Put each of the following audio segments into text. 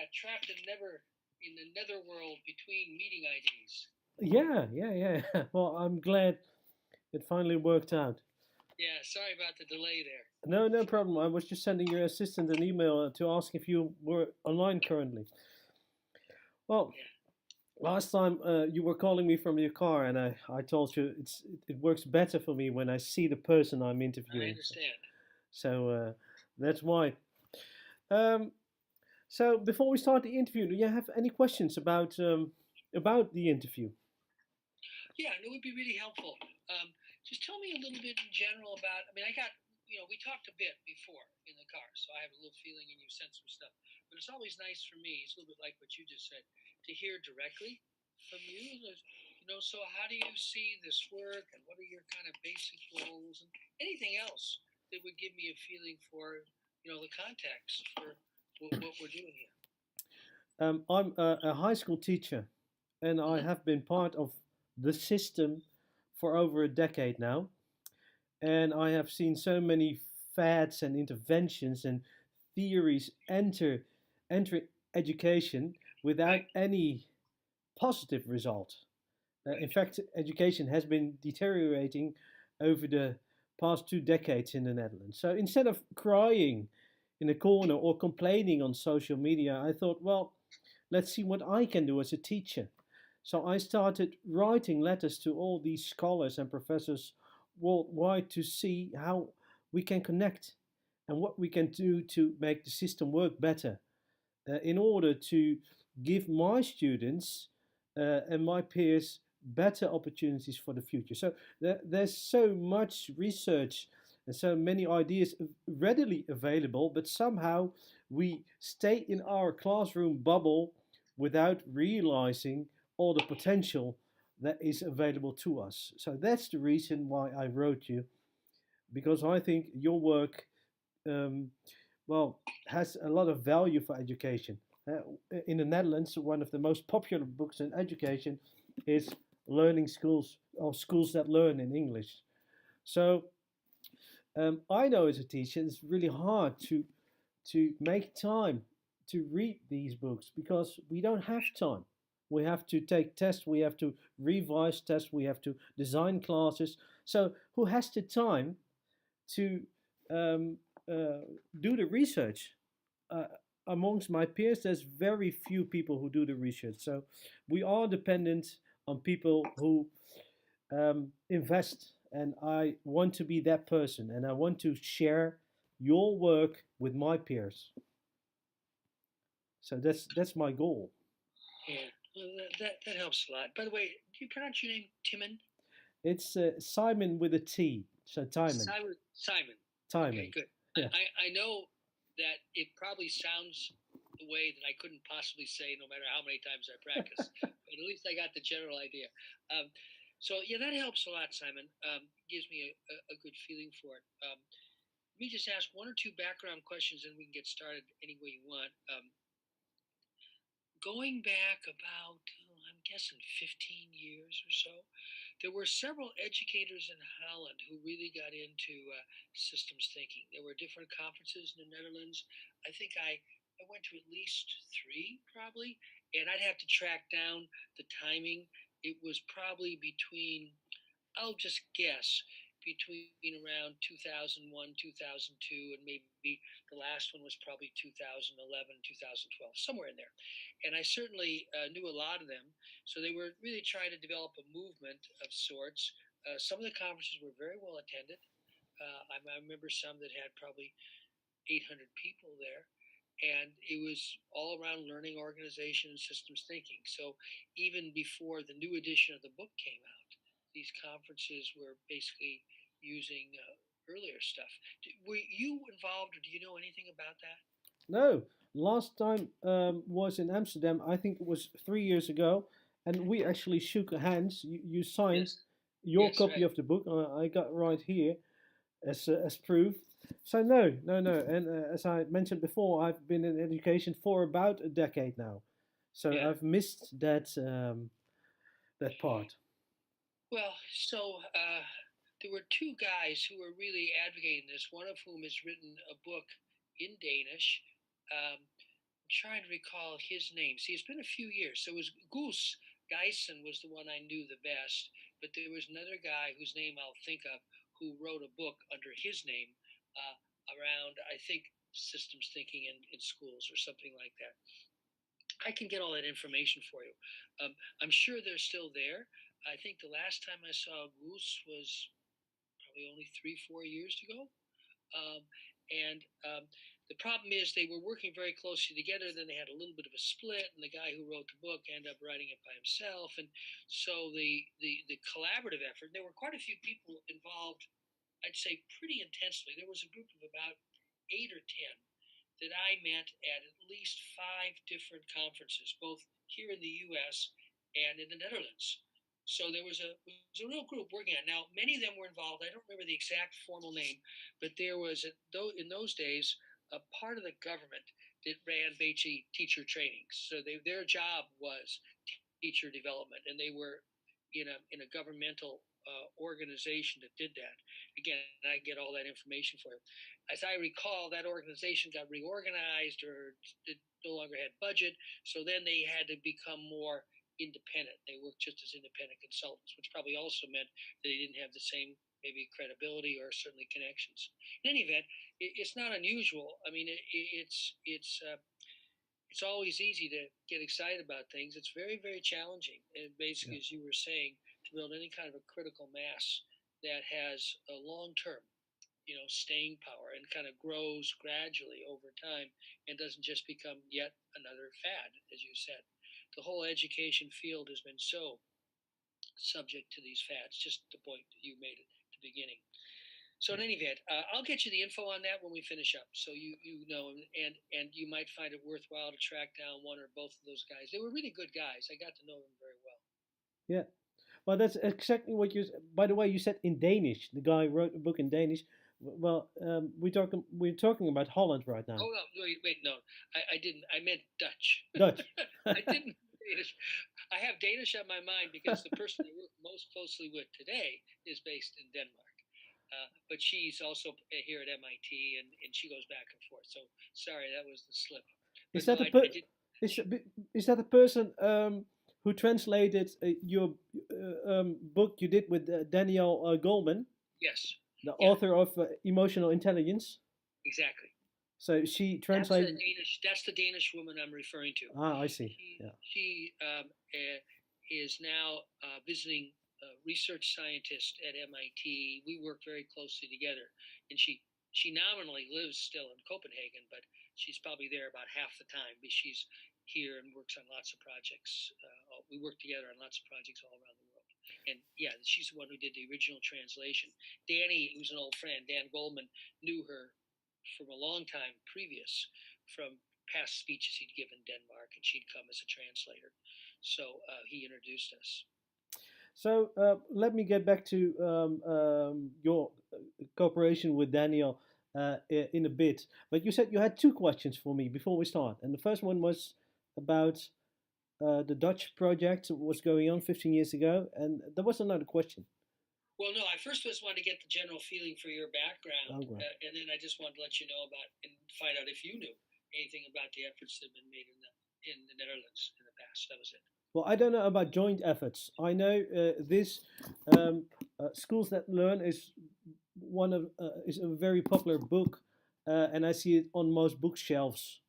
got trapped in the netherworld between meeting IDs. Yeah. Well, I'm glad it finally worked out. Yeah, sorry about the delay there. No, no problem. I was just sending your assistant an email to ask if you were online currently. Well, Yeah, last time you were calling me from your car, and I told you it works better for me when I see the person I'm I interviewing. understand. So that's why. Um, so before we start the interview, do you have any questions about the interview? Yeah, and it would be really helpful. Just tell me a little bit in general about. I mean, we talked a bit before in the car, so I have a little feeling, and you sent some stuff. But it's always nice for me. It's a little bit like what you just said to hear directly from you. So how do you see this work, and what are your kind of basic goals, and anything else that would give me a feeling for, the context for what we're doing here. I'm a high school teacher, and I Mm-hmm. have been part of the system for over a decade now. And I have seen so many fads and interventions and theories enter education without Right, any positive result. In right, fact, education has been deteriorating over the past 2 decades in the Netherlands. So instead of crying in a corner or complaining on social media, I thought, well, let's see what I can do as a teacher. So I started writing letters to all these scholars and professors worldwide to see how we can connect and what we can do to make the system work better in order to give my students and my peers better opportunities for the future. So there's so much research and so many ideas readily available, but somehow we stay in our classroom bubble without realizing all the potential that is available to us. So that's the reason why I wrote you, because I think your work, um, well, has a lot of value for education. In the Netherlands, one of the most popular books in education is Learning Schools or Schools That Learn in English. So I know as a teacher, it's really hard to make time to read these books because we don't have time. We have to take tests, we have to revise tests, we have to design classes. So who has the time to um, uh, do the research? Uh, Amongst my peers, there's very few people who do the research. So we are dependent on people who invest, and I want to be that person, and I want to share your work with my peers. So that's my goal. Yeah, well, that helps a lot. By the way, do you pronounce your name Timon? It's Simon with a T, so Timon. Simon. Okay, Timon. good. Yeah. I know that it probably sounds the way that I couldn't possibly say no matter how many times I practice, but at least I got the general idea. Um, so yeah, that helps a lot, Simon. Gives me a good feeling for it. Let me just ask one or two background questions, and we can get started any way you want. Going back about, I'm guessing 15 years or so, there were several educators in Holland who really got into systems thinking. There were different conferences in the Netherlands. I think I went to at least three, probably, and I'd have to track down the timing. It was probably between, I'll just guess, between around 2001, 2002, and maybe the last one was probably 2011, 2012, somewhere in there. And I certainly knew a lot of them. So they were really trying to develop a movement of sorts. Some of the conferences were very well attended. I remember some that had probably 800 people there. And it was all around learning organization and systems thinking. So even before the new edition of the book came out, these conferences were basically using earlier stuff. Were you involved, or do you know anything about that? No, last time was in Amsterdam. I think it was 3 years ago, and we actually shook hands. You signed Yes. your Yes, copy right. of the book. I got right here as proof. So no, no, no. And as I mentioned before, I've been in education for about a decade now. So Yeah. I've missed that part. Well, so there were two guys who were really advocating this, one of whom has written a book in Danish. Um, trying to recall his name. See, it's been a few years. So it was Goose Geisen was the one I knew the best, but there was another guy whose name I'll think of who wrote a book under his name around, I think, systems thinking in schools or something like that. I can get all that information for you. I'm sure they're still there. I think the last time I saw Goose was probably only 3, 4 years ago. Um, and the problem is they were working very closely together. Then they had a little bit of a split, and the guy who wrote the book ended up writing it by himself. And so the collaborative effort. There were quite a few people involved. I'd say pretty intensely. There was a group of about 8 or 10 that I met at least 5 different conferences, both here in the U.S. and in the Netherlands. So there was a real group working on it. Now, many of them were involved. I don't remember the exact formal name, but there was, in those days, a part of the government that ran basically teacher trainings. So their job was teacher development, and they were in a governmental organization that did that. Again, I get all that information for you. As I recall, that organization got reorganized or it no longer had budget, so then they had to become more independent. They worked just as independent consultants, which probably also meant that they didn't have the same maybe credibility or certainly connections. In any event, it's not unusual. I mean, it's always easy to get excited about things. It's very, very challenging. And basically, Yeah. as you were saying, to build any kind of a critical mass that has a long term, staying power and kind of grows gradually over time and doesn't just become yet another fad, as you said. The whole education field has been so subject to these fads, just the point that you made at the beginning. So in any event, I'll get you the info on that when we finish up, so you know, and you might find it worthwhile to track down one or both of those guys. They were really good guys. I got to know them very well. Yeah. Well, that's exactly what you. By the way, you said in Danish. The guy wrote a book in Danish. Well, we're talking about Holland right now. Oh no, wait, no, I didn't. I meant Dutch. Dutch. I didn't Danish. I have Danish on my mind because the person I work most closely with today is based in Denmark. But she's also here at MIT, and she goes back and forth. So sorry, that was the slip. Is But no, that a I per- did. is is that a person who translated your book you did with Daniel Goleman, Yes, the yeah, author of Emotional Intelligence? exactly. So she That's the translated. Danish. That's the Danish woman I'm referring to. Ah, I see. She Yeah. she is now visiting research scientist at MIT. We work very closely together, and she nominally lives still in Copenhagen, but she's probably there about half the time because she's here and works on lots of projects. We work together on lots of projects all around the world. And yeah, she's the one who did the original translation. Danny, who's an old friend, Dan Goldman, knew her from a long time previous from past speeches he'd given Denmark, and she'd come as a translator. So he introduced us. So let me get back to your cooperation with Daniel in a bit. But you said you had two questions for me before we start, and the first one was about the Dutch project, was going on 15 years ago, and there was another question. Well, no, I first just wanted to get the general feeling for your background, Oh, right. and then I just wanted to let you know about and find out if you knew anything about the efforts that have been made in the Netherlands in the past. That was it. Well, I don't know about joint efforts. I know this Schools That Learn is a very popular book, and I see it on most bookshelves.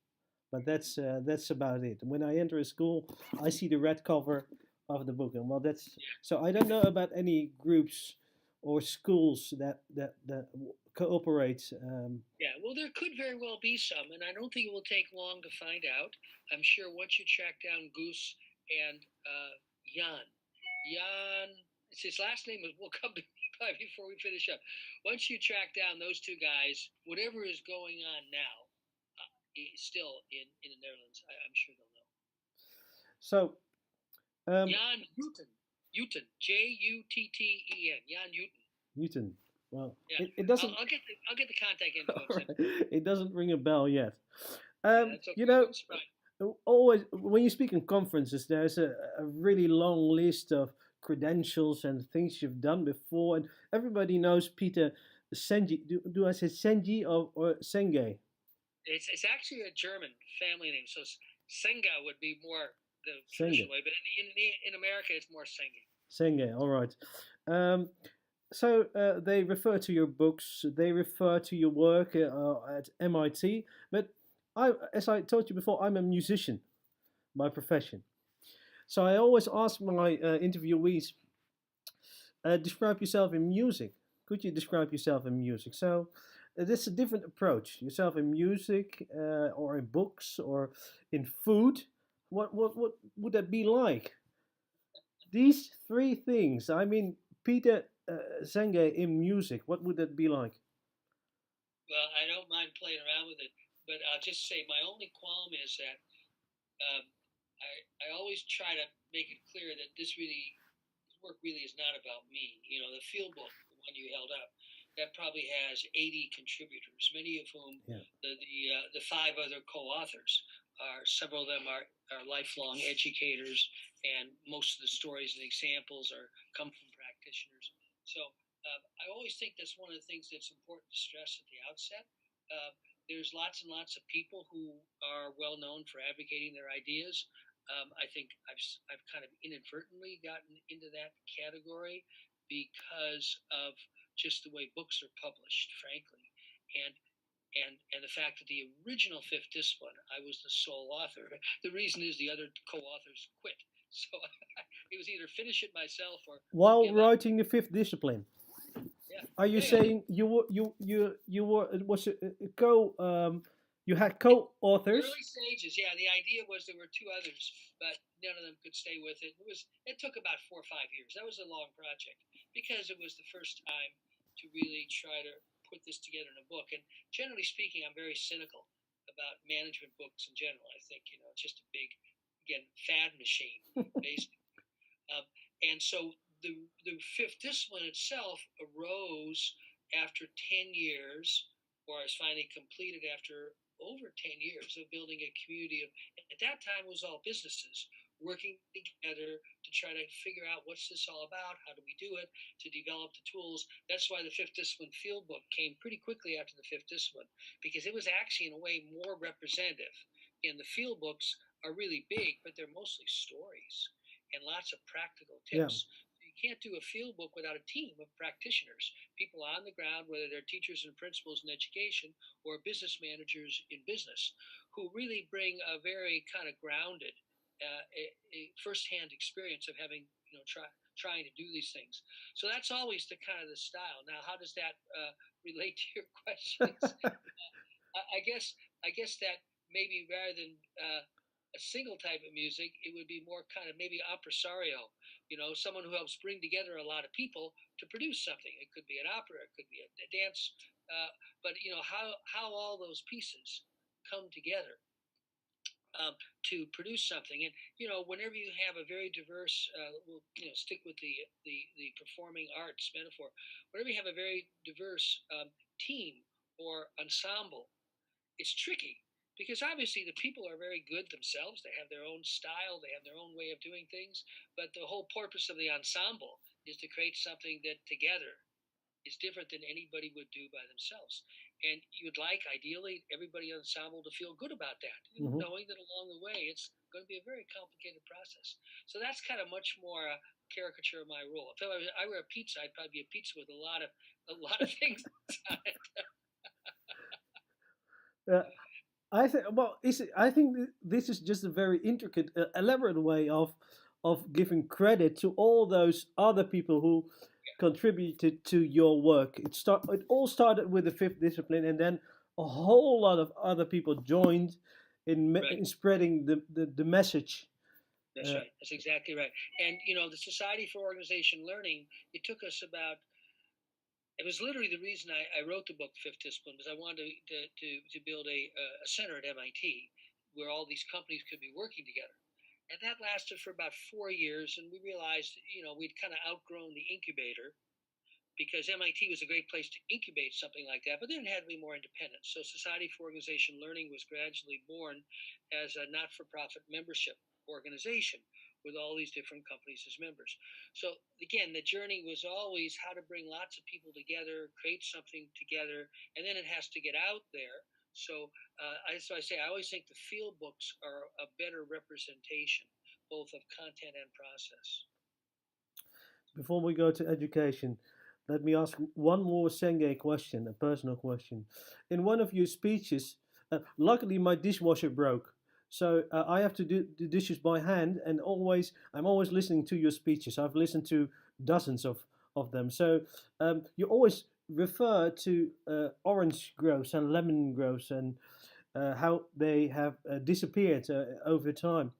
But that's about it. When I enter a school, I see the red cover of the book, and well, that's so. I don't know about any groups or schools that cooperate. Yeah, well, there could very well be some, and I don't think it will take long to find out. I'm sure once you track down Goose and Jan, Jan, his last name will come to me by before we finish up. Once you track down those two guys, whatever is going on now, still in the Netherlands, I'm sure they'll know. So Jan Uten, Jutten, Jan Uten. Newton. Well, Yeah, it doesn't. I'll get the contact info. It doesn't ring a bell yet. Yeah, that's okay. You know, That's right. always when you speak in conferences, there's a really long list of credentials and things you've done before, and everybody knows Peter Senge. Do I say Senge or Senge? It's actually a German family name, so Senge would be more the Senge. traditional way, but in America it's more Senge. Senge. All right. Um, so they refer to your books. They refer to your work at MIT. But as I told you before, I'm a musician by profession. So I always ask my interviewees, describe yourself in music. Could you describe yourself in music? So this is a different approach. Yourself in music, or in books, or in food. What would that be like? These three things. I mean, Peter Senge in music. What would that be like? Well, I don't mind playing around with it, but I'll just say my only qualm is that um, I always try to make it clear that this work really is not about me. You know, the field book, the one you held up, that probably has 80 contributors, many of whom Yeah. the five other co-authors are several of them are lifelong educators, and most of the stories and examples are come from practitioners. So I always think that's one of the things that's important to stress at the outset. Uh, there's lots and lots of people who are well known for advocating their ideas. I think I've kind of inadvertently gotten into that category because of just the way books are published, frankly, and and the fact that the original fifth discipline, I was the sole author. The reason is the other co-authors quit, so it was either finish it myself or While give up. writing the fifth discipline, Yeah, are you yeah, yeah. saying you were it was a co you had In co-authors? early stages, yeah, the idea was there were two others, but none of them could stay with it. It took about 4 or 5 years. That was a long project because it was the first time to really try to put this together in a book. And generally speaking, I'm very cynical about management books in general. I think it's just a big, again, fad machine, basically. Um, and so the fifth discipline itself arose after 10 years, or I was finally completed after over 10 years of building a community of, at that time, it was all businesses working together to try to figure out what's this all about, how do we do it, to develop the tools. That's why the fifth discipline field book came pretty quickly after the fifth discipline, because it was actually, in a way, more representative. And the field books are really big, but they're mostly stories and lots of practical Yeah. tips. You can't do a field book without a team of practitioners, people on the ground, whether they're teachers and principals in education or business managers in business, who really bring a very kind of grounded, a firsthand experience of having trying to do these things. So that's always the kind of the style. Now, how does that relate to your questions? I guess that maybe rather than a single type of music, it would be more kind of maybe impresario. Someone who helps bring together a lot of people to produce something. It could be an opera, it could be a dance, but how all those pieces come together to produce something. And whenever you have a very diverse, we'll stick with the performing arts metaphor. Whenever you have a very diverse team or ensemble, it's tricky because obviously the people are very good themselves. They have their own style, they have their own way of doing things. But the whole purpose of the ensemble is to create something that together is different than anybody would do by themselves. And you'd like, ideally, everybody in the ensemble to feel good about that, Hmm. knowing that along the way it's going to be a very complicated process. So that's kind of much more a caricature of my role. If I were a pizza, I'd probably be a pizza with a lot of things on it. Uh, I think well, I think this is just a very intricate, elaborate way of giving credit to all those other people who contributed to your work. It all started with the fifth discipline, and then a whole lot of other people joined Right. in spreading the message. That's Uh, right. That's exactly right. And the Society for Organization Learning, it took us about. It was literally the reason I wrote the book Fifth Discipline, because I wanted to build a center at MIT where all these companies could be working together. And that lasted for about 4 years, and we realized we'd kind of outgrown the incubator, because MIT was a great place to incubate something like that, but then it had to be more independent. So Society for Organization Learning was gradually born as a not-for-profit membership organization with all these different companies as members. So again, the journey was always how to bring lots of people together, create something together, and then it has to get out there So I say I always think the field books are a better representation both of content and process. Before we go to education, let me ask one more Senge question, a personal question. In one of your speeches, luckily my dishwasher broke, so I have to do the dishes by hand, and I'm always listening to your speeches. I've listened to dozens of them. So you always refer to orange groves and lemon groves and how they have disappeared over time.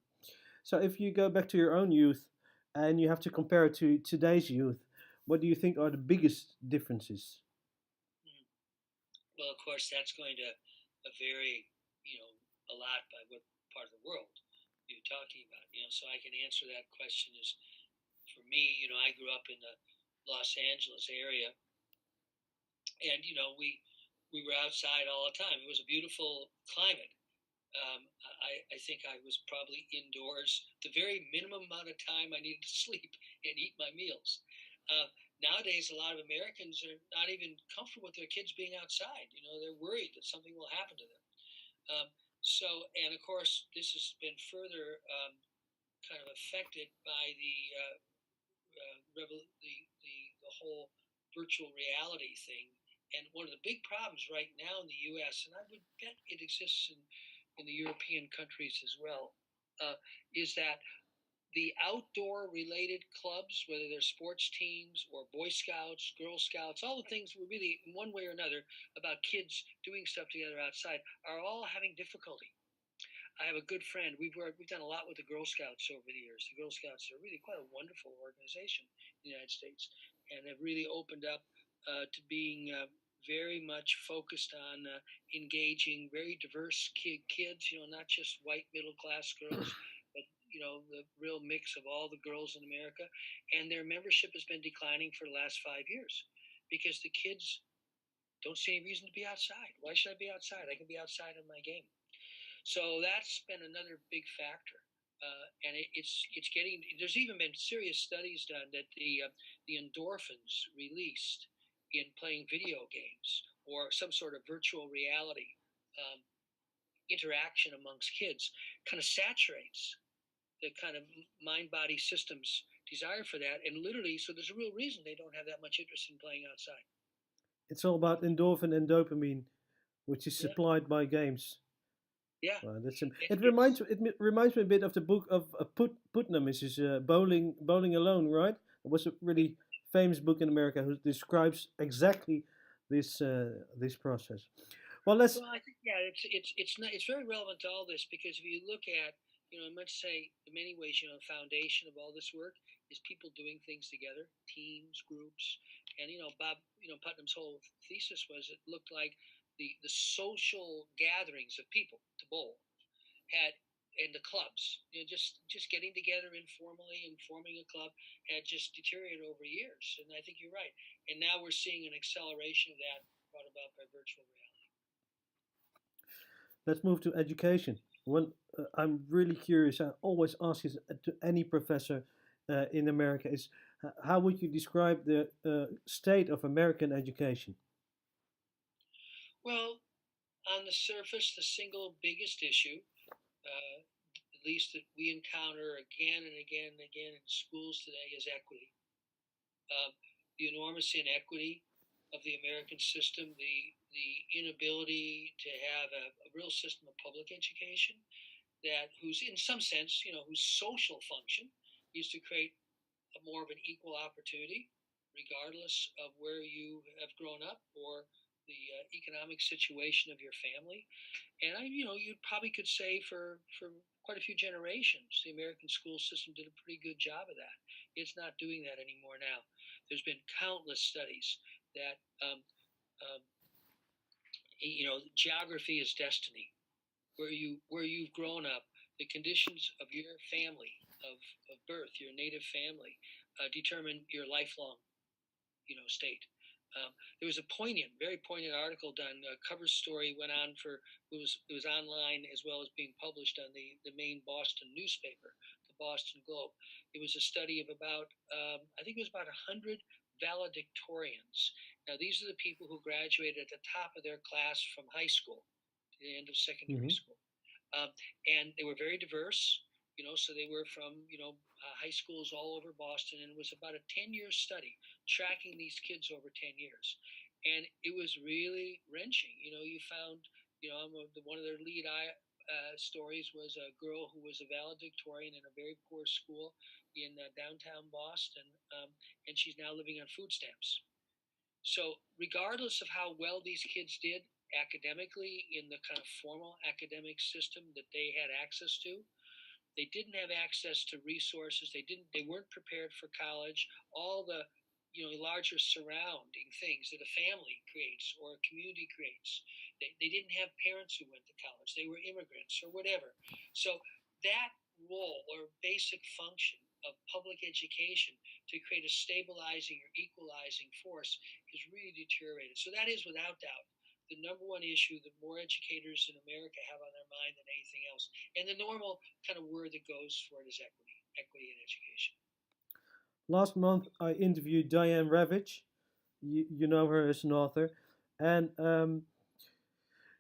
So if you go back to your own youth and you have to compare it to today's youth, what do you think are the biggest differences? Mm. Well, of course, that's going to vary, a lot by what part of the world you're talking about. So I can answer that question is for me. I grew up in the Los Angeles area, and we were outside all the time. It was a beautiful climate. I think I was probably indoors the very minimum amount of time I needed to sleep and eat my meals. Uh, Nowadays, a lot of Americans are not even comfortable with their kids being outside. They're worried that something will happen to them. Um, and of course, this has been further kind of affected by the whole virtual reality thing. And one of the big problems right now in the U.S., and I would bet it exists in the European countries as well, is that the outdoor related clubs, whether they're sports teams or Boy Scouts, Girl Scouts, all the things we really, in one way or another, about kids doing stuff together outside, are all having difficulty. I have a good friend. We've done a lot with the Girl Scouts over the years. The Girl Scouts are really quite a wonderful organization in the United States, and have really opened up to being very much focused on engaging very diverse kids. Not just white middle class girls, but the real mix of all the girls in America. And their membership has been declining for the last 5 years because the kids don't see any reason to be outside. Why should I be outside? I can be outside in my game. So that's been another big factor. And it's getting. There's even been serious studies done that the endorphins released in playing video games or some sort of virtual reality um, interaction amongst kids kind of saturates the kind of mind body systems desire for that, and literally, so there's a real reason they don't have that much interest in playing outside. It's all about endorphin and dopamine, which is Yeah, supplied by games. yeah. Well, It, it reminds it's reminds me a bit of the book of Putnam, Mrs. Bowling Alone, right? It was a really famous book in America who describes exactly this process. Well, let's Well, I think yeah, it's very relevant to all this because if you look at I might say in many ways the foundation of all this work is people doing things together, teams, groups, and Putnam's whole thesis was it looked like the social gatherings of people to bowl had and the clubs just getting together informally and forming a club had just deteriorated over years, and I think you're right, and now we're seeing an acceleration of that brought about by virtual reality. let's move to education. One, I'm really curious. I always ask this to any professor in America: is how would you describe the state of American education? Well, on the surface, the single biggest issue, at least that we encounter again and again and again in schools today, is equity. Um, the enormous inequity of the American system, the inability to have a real system of public education that whose in some sense whose social function is to create a more of an equal opportunity, regardless of where you have grown up or the economic situation of your family. And you probably could say for quite a few generations, the American school system did a pretty good job of that. It's not doing that anymore now. There's been countless studies that geography is destiny. Where you've grown up, the conditions of your family of birth, your native family, determine your lifelong state. There was a very poignant article done. A cover story went on for it was online as well as being published on the main Boston newspaper, the Boston Globe. It was a study of about I think it was about 100 valedictorians. Now these are the people who graduated at the top of their class from high school. the end of secondary Mm-hmm. school. And they were very diverse, so they were from, high schools all over Boston, and it was about a 10-year study tracking these kids over 10 years. And it was really wrenching. You found, one of their lead stories was a girl who was a valedictorian in a very poor school in downtown Boston, and she's now living on food stamps. So, regardless of how well these kids did academically in the kind of formal academic system that they had access to, they didn't have access to resources. They weren't prepared for college. All the larger surrounding things that a family creates or a community creates. They didn't have parents who went to college. They were immigrants or whatever. So that role or basic function of public education to create a stabilizing or equalizing force has really deteriorated. So that is without doubt the number one issue that more educators in America have on their mind than anything else. And the normal kind of word that goes for it is equity in education. Last month, I interviewed Diane Ravitch. You know her as an author, and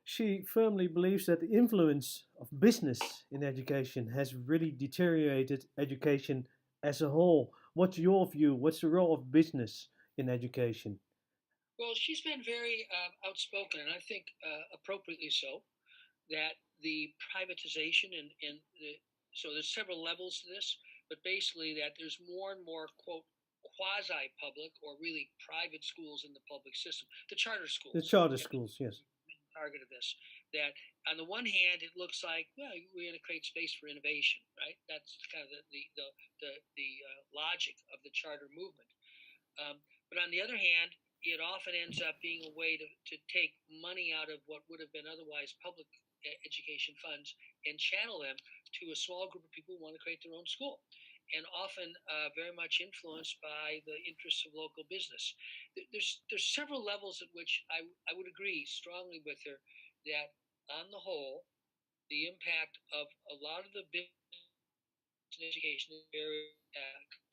she firmly believes that the influence of business in education has really deteriorated education as a whole. What's your view? What's the role of business in education? Well, she's been very outspoken, and I think appropriately so, that the privatization and so there's several levels to this, but basically that there's more and more quote quasi public or really private schools in the public system, the charter The schools, charter schools, yes. target of this. That on the one hand, it looks like, well, we're going to create space for innovation, right? That's kind of the logic of the charter movement. But on the other hand, it often ends up being a way to take money out of what would have been otherwise public education funds and channel them to a small group of people who want to create their own school, and often very much influenced by the interests of local business. There's several levels at which I would agree strongly with her that on the whole, the impact of a lot of the business in education is very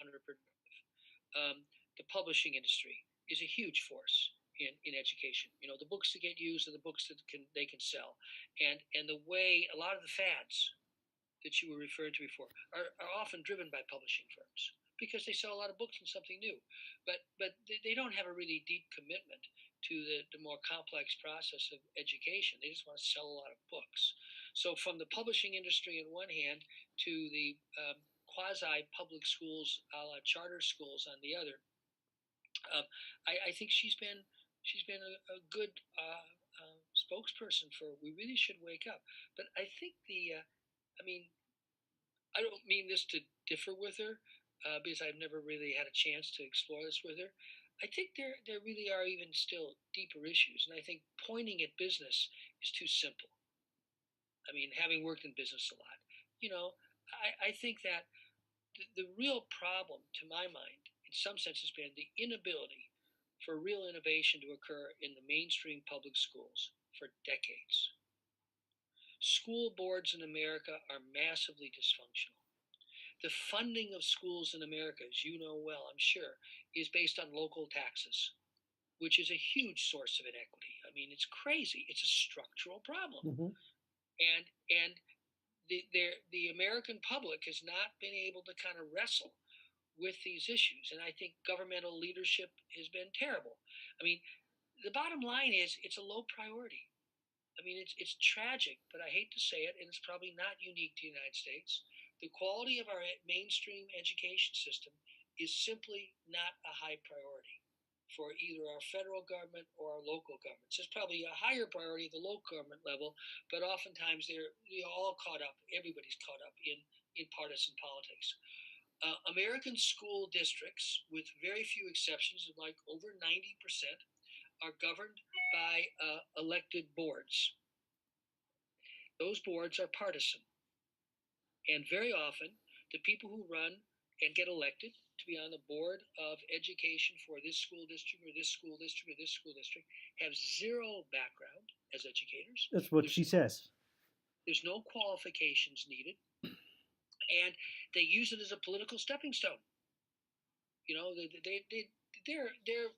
counterproductive. The publishing industry is a huge force in education. The books that get used are the books that they can sell, and the way a lot of the fads that you were referring to before are often driven by publishing firms because they sell a lot of books and something new, but they don't have a really deep commitment to the more complex process of education. They just want to sell a lot of books. So from the publishing industry on one hand to the quasi public schools, a la charter schools on the other, I think she's been a good spokesperson for we really should wake up. But I think I mean, I don't mean this to differ with her because I've never really had a chance to explore this with her. I think there really are even still deeper issues, and I think pointing at business is too simple. I mean, having worked in business a lot, you know, I think that the real problem, to my mind, in some sense, has been the inability for real innovation to occur in the mainstream public schools for decades. School boards in America are massively dysfunctional. The funding of schools in America, as you know well, I'm sure, is based on local taxes, which is a huge source of inequity. I mean, it's crazy. It's a structural problem. Mm-hmm. And the American public has not been able to kind of wrestle with these issues. And I think governmental leadership has been terrible. I mean, the bottom line is it's a low priority. I mean, it's tragic, but I hate to say it, and it's probably not unique to the United States. The quality of our mainstream education system is simply not a high priority for either our federal government or our local governments. It's probably a higher priority at the local government level, but oftentimes they're all caught up. Everybody's caught up in partisan politics. American school districts, with very few exceptions, like over 90%, are governed by elected boards. Those boards are partisan. And very often, the people who run and get elected to be on the board of education for this school district or this school district or this school district have zero background as educators. That's what she says. There's no qualifications needed, and they use it as a political stepping stone. You know, they're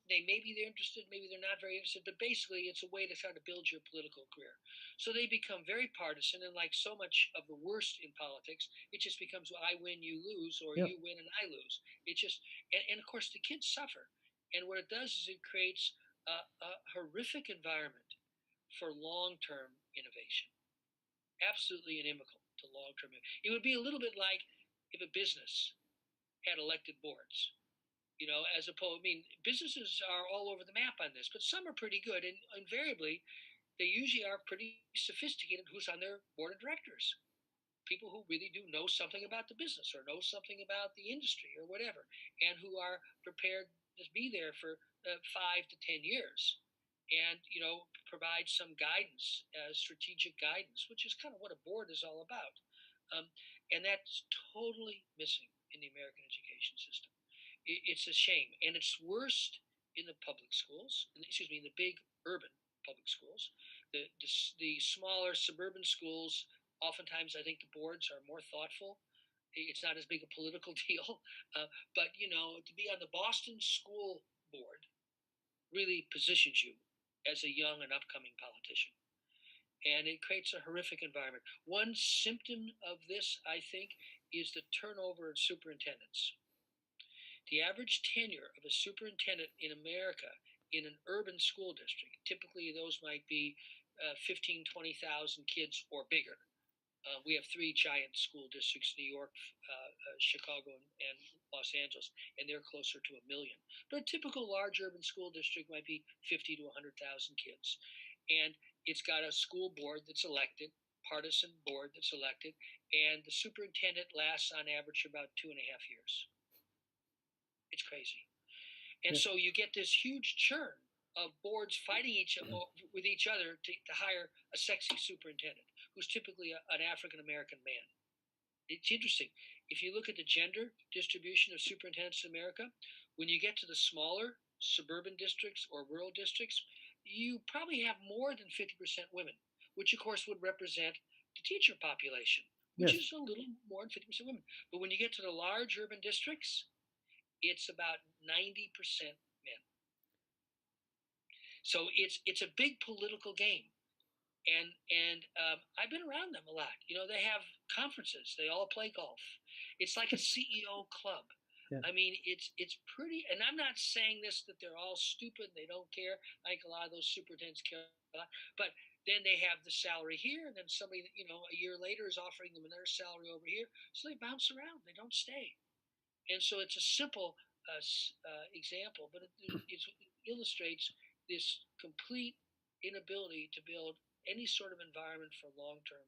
interested, maybe they're not very interested, but basically it's a way to try to build your political career. So they become very partisan, and like so much of the worst in politics, it just becomes, well, I win, you lose, or Yeah. you win and I lose. It just and of course the kids suffer, and what it does is it creates a horrific environment for long-term innovation. Absolutely inimical to long-term. It would be a little bit like if a business had elected boards, as opposed, I mean, businesses are all over the map on this, but some are pretty good, and invariably, they usually are pretty sophisticated who's on their board of directors. People who really do know something about the business or know something about the industry or whatever, and who are prepared to be there for 5 to 10 years, and provide some guidance, strategic guidance, which is kind of what a board is all about. Um, and that's totally missing in the American education system. It's a shame, and it's worst in the public schools. Excuse me, in the big urban public schools. The smaller suburban schools, oftentimes I think the boards are more thoughtful. It's not as big a political deal, but to be on the Boston school board really positions you as a young and upcoming politician. And it creates a horrific environment. One symptom of this, I think, is the turnover of superintendents. The average tenure of a superintendent in America in an urban school district, typically those might be 15, 20,000 kids or bigger. We have three giant school districts: New York, Chicago, and Los Angeles, and they're closer to 1 million. But a typical large urban school district might be 50 to 100,000 kids. And it's got a school board that's elected, partisan board that's elected, and the superintendent lasts on average about 2.5 years. It's crazy. And Yeah. so you get this huge churn of boards fighting with each other to hire a sexy superintendent who's typically an African American man. It's interesting. If you look at the gender distribution of superintendents in America, when you get to the smaller suburban districts or rural districts, you probably have more than 50% women, which of course would represent the teacher population, which Yes. is a little more than 50% women. But when you get to the large urban districts, it's about 90% men. So it's a big political game, and I've been around them a lot. They have conferences. They all play golf. It's like a CEO club. Yeah. I mean, it's pretty. And I'm not saying this that they're all stupid. They don't care. Like a lot of those superintendents care a lot. But then they have the salary here, and then somebody a year later is offering them another salary over here. So they bounce around. They don't stay. And so it's a simple example, but it illustrates this complete inability to build any sort of environment for long-term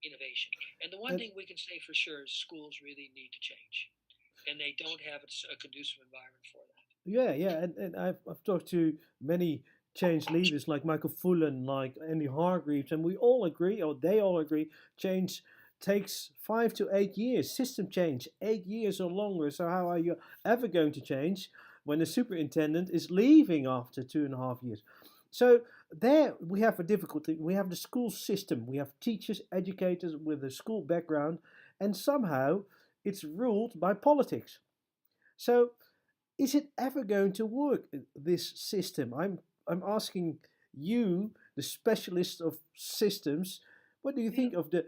innovation. And the one And thing we can say for sure is schools really need to change, and they don't have a conducive environment for that. yeah, yeah, and I've talked to many change leaders like Michael Fullen, like Andy Hargreaves, and we all agree, or they all agree, change takes 5 to 8 years. System change, 8 years or longer. So how are you ever going to change when the superintendent is leaving after 2.5 years? So there we have a difficulty. We have the school system. We have teachers, educators with a school background, and somehow it's ruled by politics. So is it ever going to work, this system? I'm asking you, the specialist of systems, what do you Yeah. think of the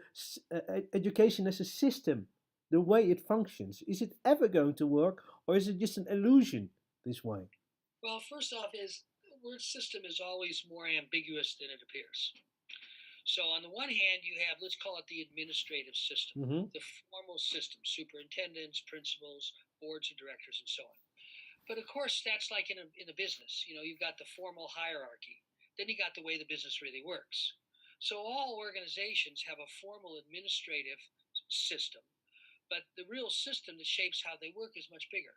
education as a system, the way it functions? Is it ever going to work, or is it just an illusion this way? Well, first off, is the word system is always more ambiguous than it appears. So on the one hand, you have, let's call it the administrative system, Mm-hmm. the formal system: superintendents, principals, boards of directors, and so on. But of course, that's like in a business. You've got the formal hierarchy. Then you got the way the business really works. So all organizations have a formal administrative system, but the real system that shapes how they work is much bigger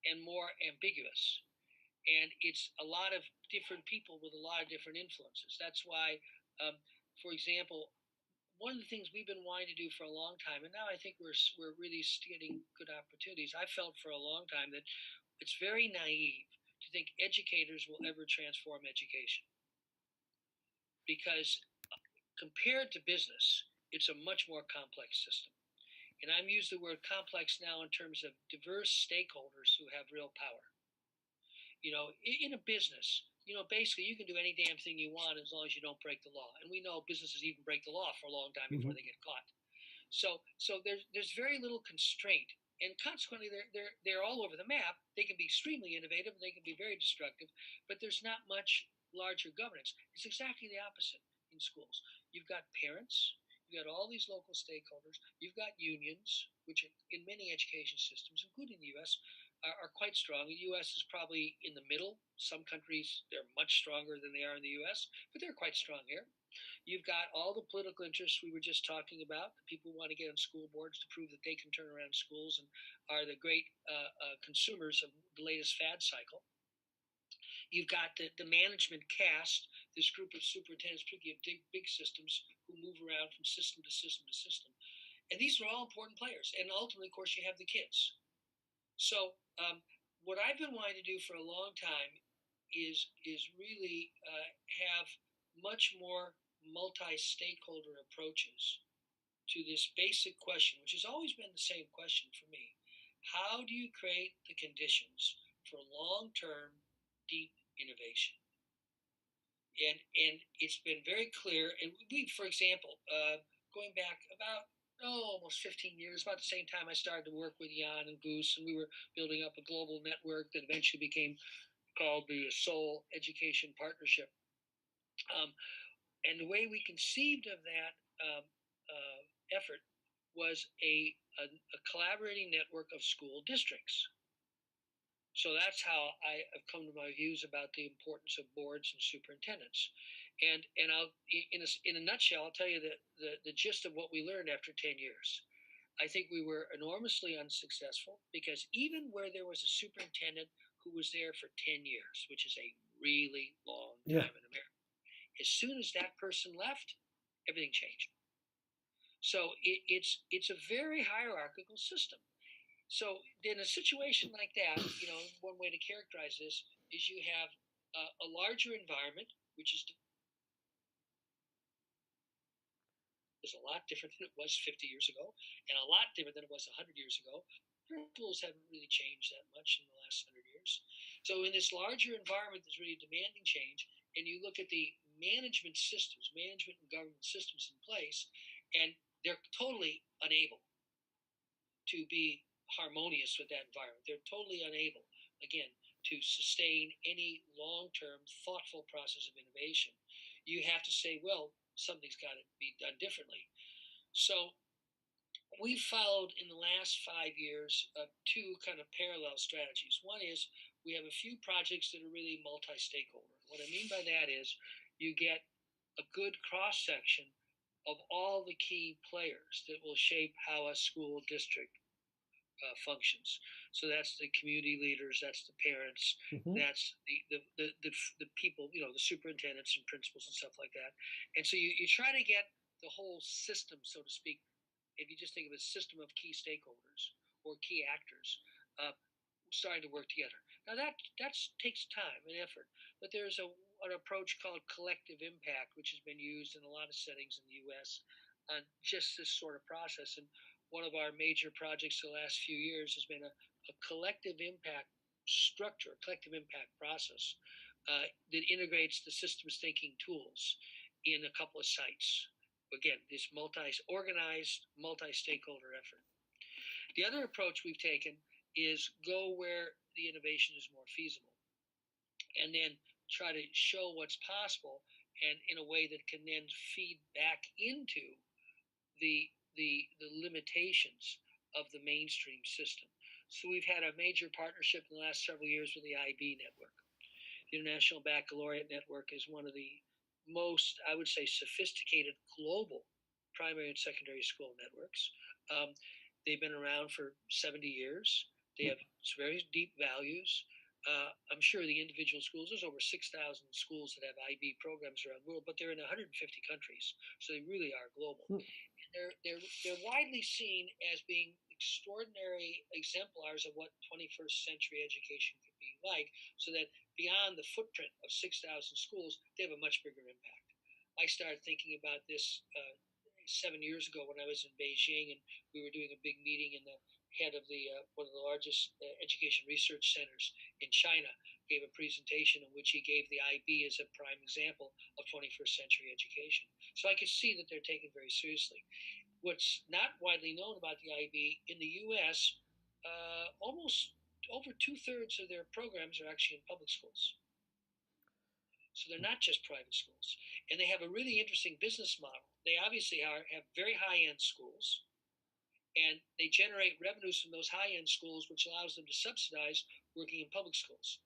and more ambiguous. And it's a lot of different people with a lot of different influences. That's why, um, for example, one of the things we've been wanting to do for a long time, and now I think we're really getting good opportunities. I felt for a long time that it's very naive to think educators will ever transform education, because compared to business, it's a much more complex system. And I'm using the word complex now in terms of diverse stakeholders who have real power. In a business, basically you can do any damn thing you want as long as you don't break the law. And we know businesses even break the law for a long time before Hmm. they get caught. So there's very little constraint, and consequently they're all over the map. They can be extremely innovative, and they can be very destructive, but there's not much larger governance. It's exactly the opposite in schools. You've got parents, you've got all these local stakeholders, you've got unions, which in many education systems, including the U.S., are quite strong. The U.S. is probably in the middle. Some countries they're much stronger than they are in the U.S., but they're quite strong here. You've got all the political interests we were just talking about. The people who want to get on school boards to prove that they can turn around schools and are the great consumers of the latest fad cycle. You've got the management cast, this group of superintendents, particularly of big systems, who move around from system to system to system. And these are all important players. And ultimately, of course, you have the kids. So, what I've been wanting to do for a long time is really have much more multi-stakeholder approaches to this basic question, which has always been the same question for me. How do you create the conditions for long-term, deep innovation? And it's been very clear. And we, for example, going back about almost 15 years, about the same time I started to work with Jan and Goose, and we were building up a global network that eventually became called the Seoul Education Partnership. Um, and the way we conceived of that effort was a collaborating network of school districts. So that's how I have come to my views about the importance of boards and superintendents. And I'll in a nutshell, I'll tell you the gist of what we learned after 10 years. I think we were enormously unsuccessful because even where there was a superintendent who was there for 10 years, which is a really long Yeah. time in America, as soon as that person left, everything changed. So it's a very hierarchical system. So in a situation like that, one way to characterize this is you have a larger environment, which is a lot different than it was 50 years ago, and a lot different than it was 100 years ago. Schools haven't really changed that much in the last 100 years. So in this larger environment that's really demanding change, and you look at the management systems, management and government systems in place, and they're totally unable to be harmonious with that environment. They're totally unable, again, to sustain any long-term, thoughtful process of innovation. You have to say, well, something's got to be done differently. So we've followed in the last 5 years two kind of parallel strategies. One is we have a few projects that are really multi-stakeholder. What I mean by that is you get a good cross section of all the key players that will shape how a school district functions. So that's the community leaders, that's the parents, Hmm. that's the people, the superintendents and principals and stuff like that. And so you try to get the whole system, so to speak, if you just think of a system of key stakeholders or key actors, starting to work together. Now that takes time and effort, but there's an approach called collective impact, which has been used in a lot of settings in the U.S. on just this sort of process. And one of our major projects the last few years has been a collective impact structure, a collective impact process that integrates the systems thinking tools in a couple of sites. Again, this organized, multi-stakeholder effort. The other approach we've taken is go where the innovation is more feasible, and then try to show what's possible, and in a way that can then feed back into the limitations of the mainstream system. So we've had a major partnership in the last several years with the IB network. The International Baccalaureate Network is one of the most, I would say, sophisticated global primary and secondary school networks. They've been around for 70 years. They have very deep values. I'm sure the individual schools, there's over 6,000 schools that have IB programs around the world, but they're in 150 countries, so they really are global. They're widely seen as being extraordinary exemplars of what 21st century education could be like, so that beyond the footprint of 6,000 schools, they have a much bigger impact. I started thinking about this 7 years ago when I was in Beijing, and we were doing a big meeting in the head of the one of the largest education research centers in China, gave a presentation in which he gave the IB as a prime example of 21st century education. So I could see that they're taken very seriously. What's not widely known about the IB in the U.S., almost over 2/3 of their programs are actually in public schools. So they're not just private schools. And they have a really interesting business model. They obviously have very high end schools, and they generate revenues from those high end schools, which allows them to subsidize working in public schools.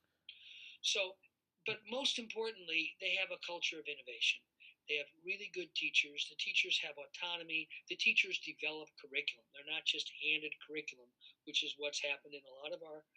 So, but most importantly, they have a culture of innovation. They have really good teachers. The teachers have autonomy. The teachers develop curriculum. They're not just handed curriculum, which is what's happened in a lot of our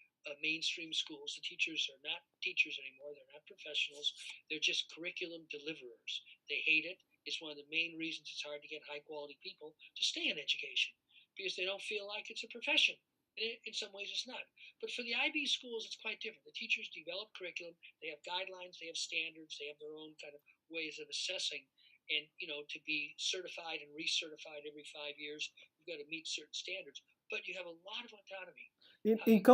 mainstream schools. The teachers are not teachers anymore. They're not professionals. They're just curriculum deliverers. They hate it. It's one of the main reasons it's hard to get high quality people to stay in education because they don't feel like it's a profession. And in some ways, it's not. But for the IB schools, it's quite different. The teachers develop curriculum. They have guidelines. They have standards. They have their own kind of ways of assessing. And to be certified and recertified every 5 years, you've got to meet certain standards. But you have a lot of autonomy. In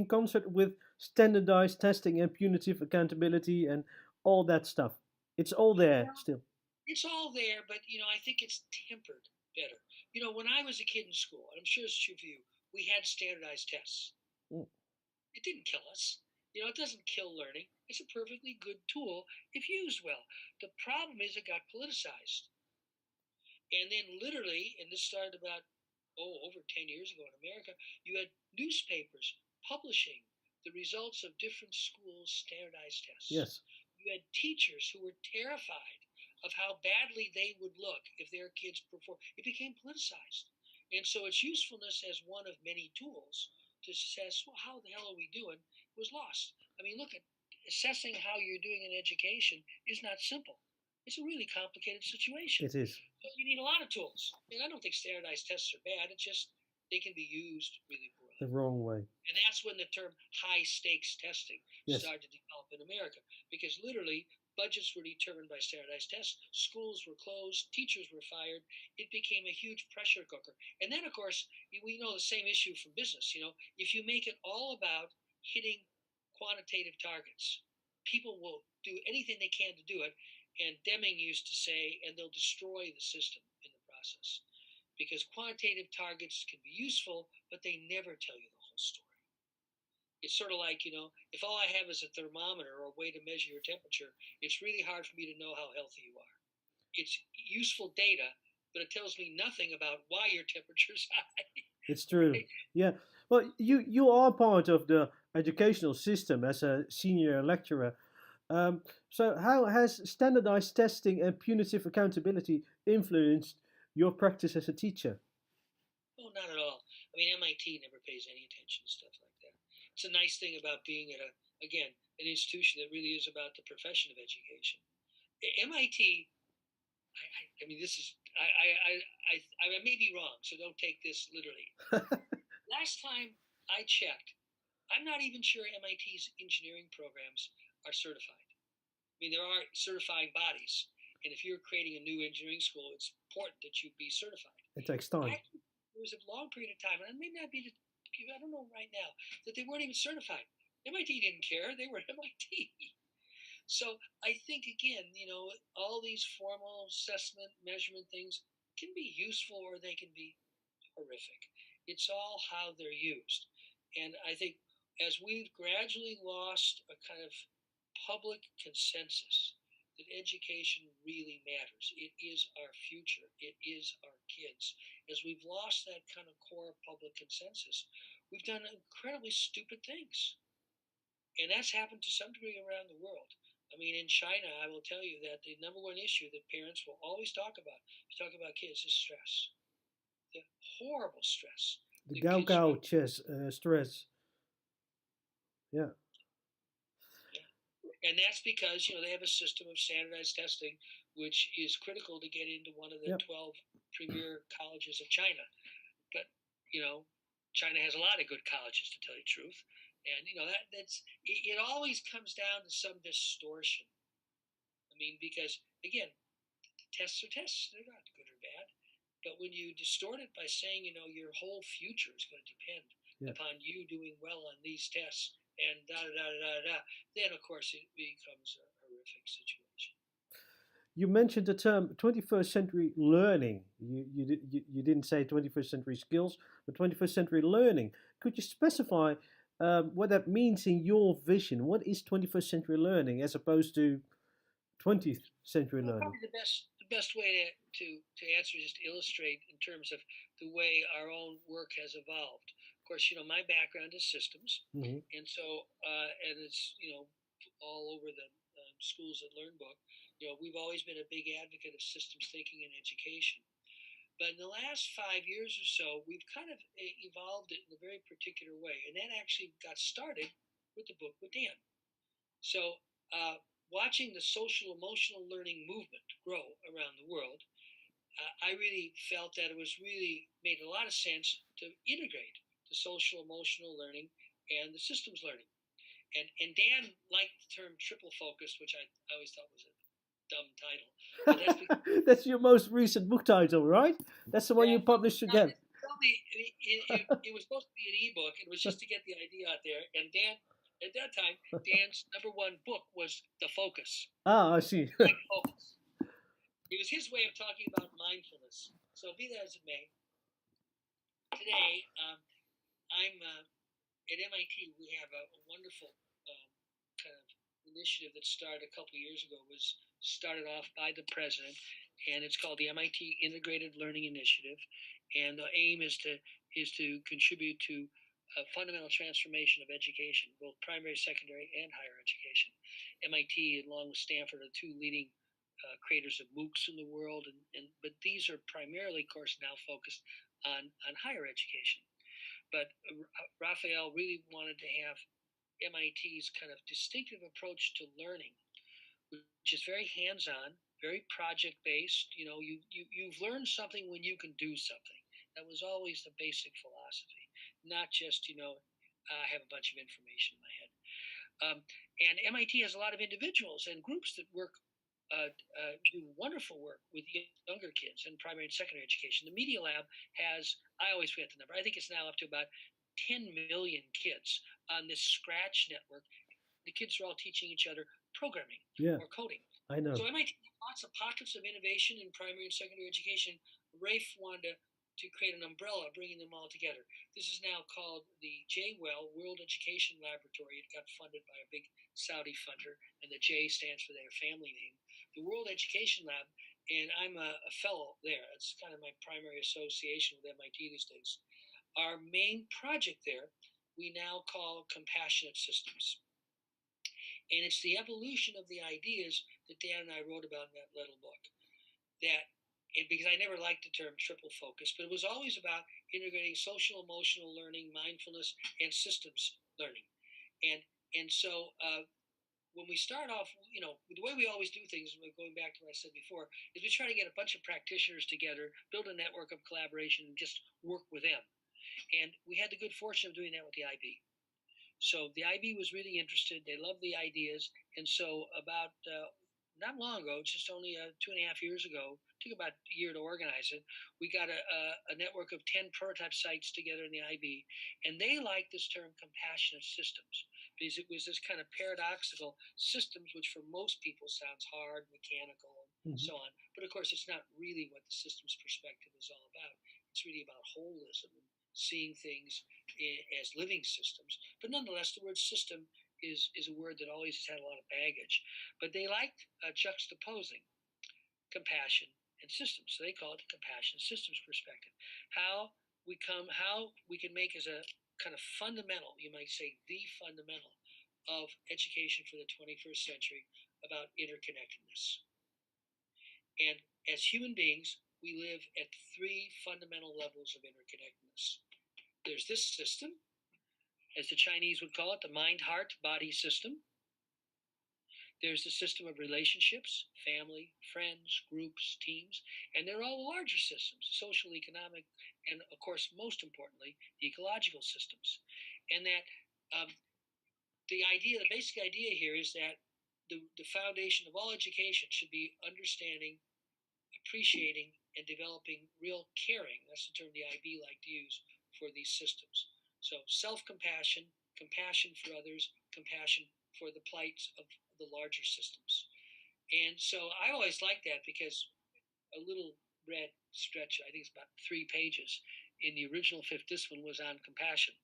concert with standardized testing and punitive accountability and all that stuff. It's all there Well, still. it's all there, but I think it's tempered better. When I was a kid in school, and I'm sure it's true for you, we had standardized tests. Mm. It didn't kill us. It doesn't kill learning. It's a perfectly good tool if used well. The problem is it got politicized. And then literally, and this started about, over 10 years ago in America, you had newspapers publishing the results of different schools' standardized tests. Yes. You had teachers who were terrified of how badly they would look if their kids perform. It became politicized. And so its usefulness as one of many tools to assess, well, how the hell are we doing, was lost. I mean, look at assessing how you're doing in education is not simple. It's a really complicated situation. It is. So you need a lot of tools. And I don't think standardized tests are bad. It's just they can be used really poorly. The wrong way. And that's when the term high stakes testing started to develop in America. Because literally, budgets were determined by standardized tests, schools were closed, teachers were fired. It became a huge pressure cooker. And then, of course, we know the same issue from business. If you make it all about hitting quantitative targets, people will do anything they can to do it. And Deming used to say, and they'll destroy the system in the process. Because quantitative targets can be useful, but they never tell you the whole story. It's sort of like, if all I have is a thermometer or a way to measure your temperature, it's really hard for me to know how healthy you are. It's useful data, but it tells me nothing about why your temperature's high. It's true. Right? Yeah. Well, you are part of the educational system as a senior lecturer. So how has standardized testing and punitive accountability influenced your practice as a teacher? Oh, not at all. I mean, MIT never pays any attention to stuff like that. It's a nice thing about being at an institution that really is about the profession of education. MIT, I mean, this is, I may be wrong, so don't take this literally. Last time I checked, I'm not even sure MIT's engineering programs are certified. I mean, there are certifying bodies, and if you're creating a new engineering school, it's important that you be certified. It takes time. There was a long period of time, and it may not be, I don't know right now, that they weren't even certified. MIT didn't care. They were MIT. So I think, again, all these formal assessment, measurement things can be useful or they can be horrific. It's all how they're used. And I think as we've gradually lost a kind of public consensus that education really matters. It is our future. It is our kids. As we've lost that kind of core public consensus, we've done incredibly stupid things. And that's happened to some degree around the world. I mean, in China, I will tell you that the number one issue that parents will always talk about, if you talk about kids, is stress. The horrible stress. The Gao stress. Yeah. And that's because, they have a system of standardized testing, which is critical to get into one of the 12 premier colleges of China. But, China has a lot of good colleges, to tell you the truth. And, it always comes down to some distortion. I mean, because, again, tests are tests. They're not good or bad. But when you distort it by saying, your whole future is going to depend Yeah. upon you doing well on these tests and da da da da da, then of course it becomes a horrific situation. You mentioned the term 21st century learning. You didn't say 21st century skills, but 21st century learning. Could you specify what that means in your vision? What is 21st century learning as opposed to 20th century Well, learning? probably the best way to answer is just to illustrate in terms of the way our own work has evolved. Of course, my background is systems, Hmm. and so and it's all over the schools that learn book. We've always been a big advocate of systems thinking in education. But in the last 5 years or so, we've kind of evolved it in a very particular way, and that actually got started with the book with Dan. So, watching the social emotional learning movement grow around the world, I really felt that it was really made a lot of sense to integrate the social emotional learning and the systems learning. And Dan liked the term triple focused, which I always thought was a dumb title, but that's because That's your most recent book title, right? That's the one yeah, you published again. it's probably it was supposed to be an ebook. It was just to get the idea out there. And Dan, at that time, Dan's number one book was The Focus. Ah, I see. Like focus. It was his way of talking about mindfulness. So be that as it may, today I'm at MIT. We have a wonderful kind of initiative that started a couple of years ago. It was started off by the president, and it's called the MIT Integrated Learning Initiative. And the aim is to contribute to a fundamental transformation of education, both primary, secondary, and higher education. MIT, along with Stanford, are the two leading creators of MOOCs in the world, but these are primarily, of course, now focused on higher education. But Raphael really wanted to have MIT's kind of distinctive approach to learning, which is very hands-on, very project-based. You've learned something when you can do something. That was always the basic philosophy, not just I have a bunch of information in my head. And MIT has a lot of individuals and groups that do wonderful work with younger kids in primary and secondary education. The Media Lab has, I always forget the number, I think it's now up to about 10 million kids on this Scratch network. The kids are all teaching each other programming Yeah, or coding. I know. So MIT has lots of pockets of innovation in primary and secondary education. Rafe wanted to create an umbrella bringing them all together. This is now called the JWEL World Education Laboratory. It got funded by a big Saudi funder, and the J stands for their family name. The World Education Lab, and I'm a fellow there. It's kind of my primary association with MIT these days. Our main project there, we now call compassionate systems. And it's the evolution of the ideas that Dan and I wrote about in that little book. Because I never liked the term triple focus, but it was always about integrating social emotional learning, mindfulness, and systems learning. And so when we start off, the way we always do things, going back to what I said before, is we try to get a bunch of practitioners together, build a network of collaboration, and just work with them. And we had the good fortune of doing that with the IB. So the IB was really interested. They loved the ideas. And so about not long ago, just only 2.5 years ago, it took about a year to organize it. We got a network of 10 prototype sites together in the IB. And they liked this term compassionate systems because it was this kind of paradoxical systems, which for most people sounds hard, mechanical, and Mhm. so on. But of course, it's not really what the systems perspective is all about. It's really about holism and seeing things as living systems. But nonetheless, the word system is a word that always has had a lot of baggage. But they liked juxtaposing compassion and systems, so they call it the compassion systems perspective. How we can make as a kind of fundamental, you might say, the fundamental of education for the 21st century about interconnectedness. And as human beings, we live at three fundamental levels of interconnectedness. There's this system, as the Chinese would call it, the mind, heart, body system. There's the system of relationships, family, friends, groups, teams, and they're all the larger systems, social, economic, and of course, most importantly, the ecological systems. And that the basic idea here is that the foundation of all education should be understanding, appreciating, and developing real caring. That's the term the IB like to use for these systems. So self-compassion, compassion for others, compassion for the plights of the larger systems. And so I always like that because a little red stretch, I think it's about 3 pages in the original fifth discipline, was on compassion.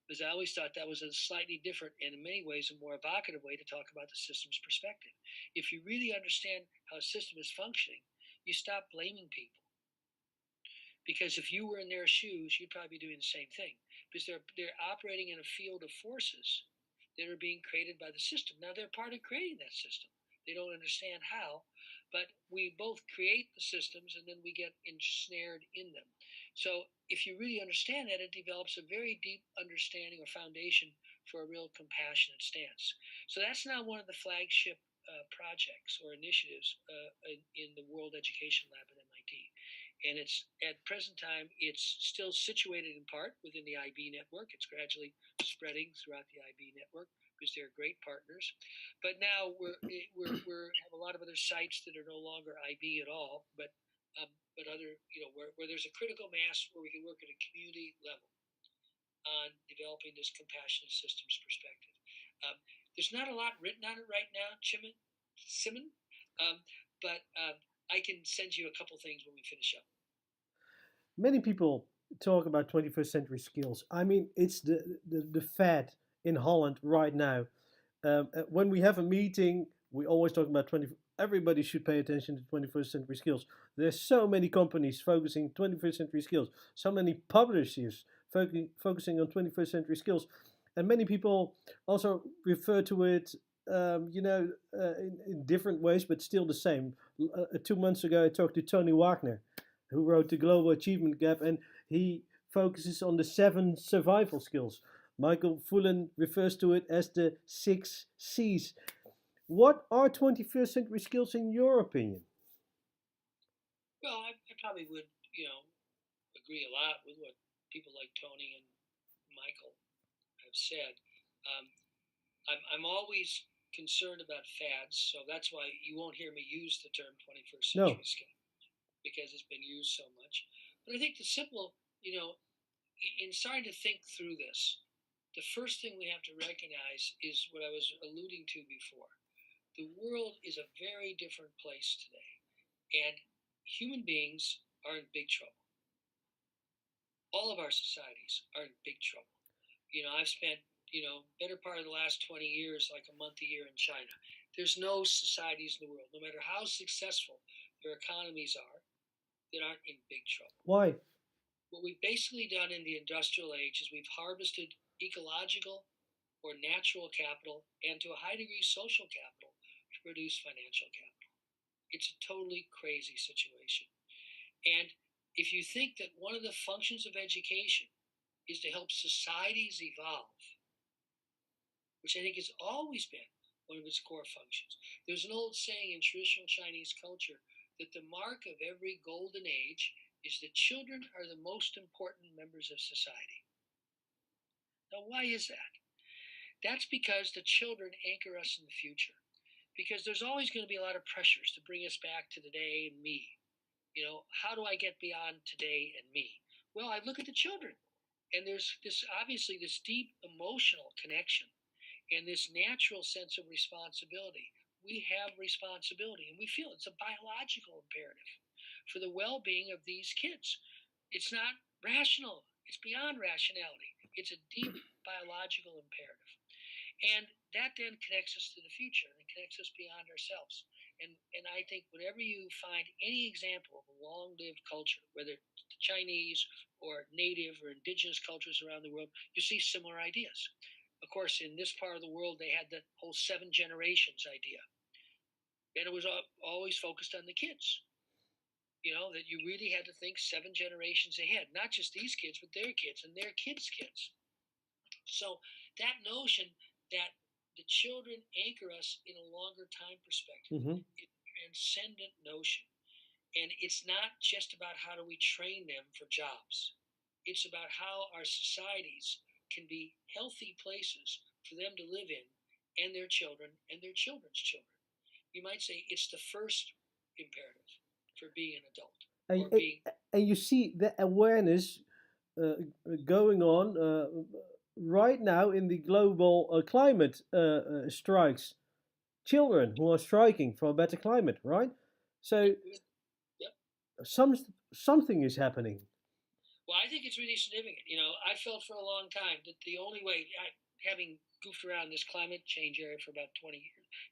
Because I always thought that was a slightly different and in many ways a more evocative way to talk about the system's perspective. If you really understand how a system is functioning, you stop blaming people. Because if you were in their shoes, you'd probably be doing the same thing. Because they're operating in a field of forces that are being created by the system. Now they're part of creating that system. They don't understand how, but we both create the systems and then we get ensnared in them. So if you really understand that, it develops a very deep understanding or foundation for a real compassionate stance. So that's now one of the flagship projects or initiatives in the World Education Lab at MIT. And it's at present time, it's still situated in part within the IB network. It's gradually spreading throughout the IB network because they're great partners. But now we have a lot of other sites that are no longer IB at all, but other, where there's a critical mass where we can work at a community level on developing this compassionate systems perspective. There's not a lot written on it right now, Simon, but I can send you a couple things when we finish up. Many people talk about 21st century skills. I mean, it's the fad in Holland right now. When we have a meeting, we always talk about 20. Everybody should pay attention to 21st century skills. There's so many companies focusing 21st century skills. So many publishers focusing on 21st century skills, and many people also refer to it, in different ways, but still the same. 2 months ago, I talked to Tony Wagner, who wrote The Global Achievement Gap, and he focuses on the 7 survival skills. Michael Fullen refers to it as the 6 C's. What are 21st century skills in your opinion? Well, I probably would, agree a lot with what people like Tony and Michael have said. Um, I'm always concerned about fads, so that's why you won't hear me use the term 21st No. century skill, because it's been used so much. But I think the simple, in starting to think through this, the first thing we have to recognize is what I was alluding to before. The world is a very different place today, and human beings are in big trouble. All of our societies are in big trouble. I've spent, better part of the last 20 years, like a month a year in China. There's no societies in the world, no matter how successful their economies are, that aren't in big trouble. Why? What we've basically done in the industrial age is we've harvested ecological or natural capital and to a high degree social capital to produce financial capital. It's a totally crazy situation. And if you think that one of the functions of education is to help societies evolve, which I think has always been one of its core functions. There's an old saying in traditional Chinese culture that the mark of every golden age is that children are the most important members of society. Now, why is that? That's because the children anchor us in the future. Because there's always going to be a lot of pressures to bring us back to today and me. How do I get beyond today and me? Well, I look at the children, and there's obviously this deep emotional connection and this natural sense of responsibility. We have responsibility, and we feel it's a biological imperative for the well-being of these kids. It's not rational. It's beyond rationality. It's a deep biological imperative. And that then connects us to the future and connects us beyond ourselves. And I think whenever you find any example of a long-lived culture, whether it's Chinese or native or indigenous cultures around the world, you see similar ideas. Of course, in this part of the world, they had the whole 7 generations idea. And it was always focused on the kids. That you really had to think 7 generations ahead, not just these kids, but their kids and their kids' kids. So that notion that the children anchor us in a longer time perspective, it's a transcendent notion. And it's not just about how do we train them for jobs. It's about how our societies can be healthy places for them to live in, and their children and their children's children. You might say it's the first imperative for being an adult. and, or being. and you see the awareness uh, going on right now in the global climate strikes. Children who are striking for a better climate, right? So Yep. some something is happening. Well, I think it's really significant. I felt for a long time that the only way, having goofed around this climate change area for about 20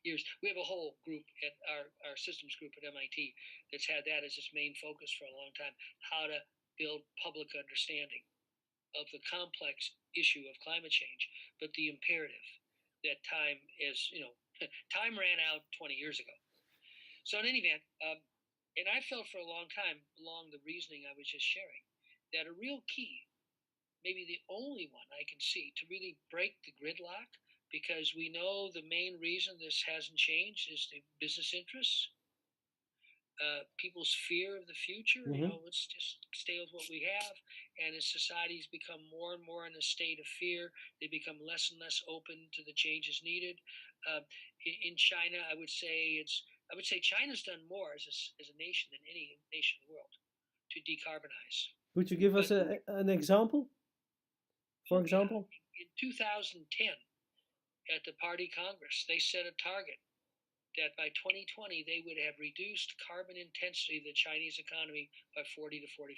years, we have a whole group at our systems group at MIT that's had that as its main focus for a long time, how to build public understanding of the complex issue of climate change, but the imperative that time is, time ran out 20 years ago. So in any event, and I felt for a long time along the reasoning I was just sharing that a real key, maybe the only one I can see to really break the gridlock, because we know the main reason this hasn't changed is the business interests, people's fear of the future. Mm-hmm. Let's just stay with what we have. And as societies become more and more in a state of fear, they become less and less open to the changes needed. In China, I would say China's done more as a nation than any nation in the world to decarbonize. Would you give us But an example? For oh yeah, example? in 2010 at the Party Congress, they set a target that by 2020 they would have reduced carbon intensity of the Chinese economy by 40 to 45%.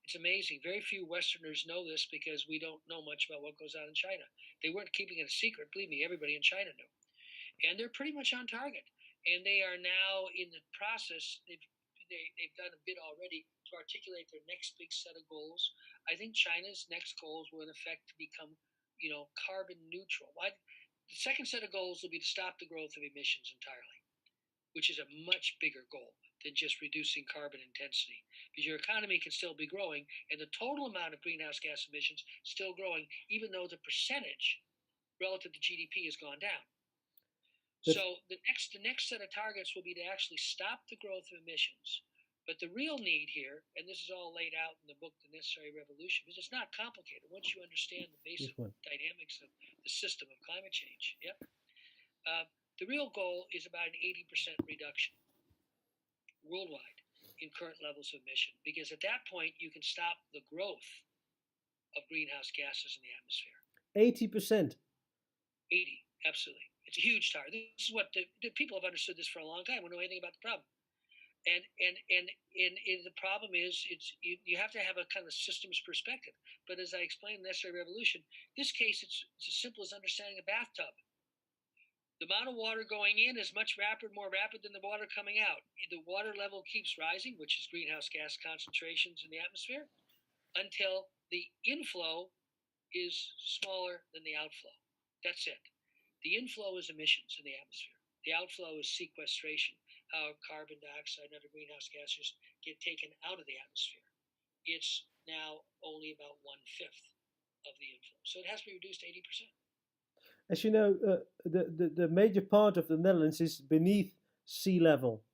It's amazing. Very few Westerners know this because we don't know much about what goes on in China. They weren't keeping it a secret. Believe me, everybody in China knew. And they're pretty much on target. And they are now in the process. They've done a bit already to articulate their next big set of goals. I think China's next goals will, in effect, become, carbon neutral. Why? The second set of goals will be to stop the growth of emissions entirely, which is a much bigger goal than just reducing carbon intensity, because your economy can still be growing and the total amount of greenhouse gas emissions still growing, even though the percentage relative to GDP has gone down. That's So the next set of targets will be to actually stop the growth of emissions. But the real need here, and this is all laid out in the book, The Necessary Revolution, because it's not complicated once you understand the this basic one. dynamics of the system of climate change. Yep. The real goal is about an 80% reduction worldwide in current levels of emission, because at that point you can stop the growth of greenhouse gases in the atmosphere. 80%. 80, absolutely. It's a huge target. This is what the people have understood this for a long time. We don't know anything about the problem. And the problem is you have to have a kind of systems perspective. But as I explained in the Necessary Revolution, in this case it's as simple as understanding a bathtub. The amount of water going in is more rapid than the water coming out. The water level keeps rising, which is greenhouse gas concentrations in the atmosphere, until the inflow is smaller than the outflow. That's it. The inflow is emissions in the atmosphere. The outflow is sequestration, how carbon dioxide and other greenhouse gases get taken out of the atmosphere. It's now only about 1/5 of the inflow. So it has to be reduced to 80%. As you know, the major part of the Netherlands is beneath sea level.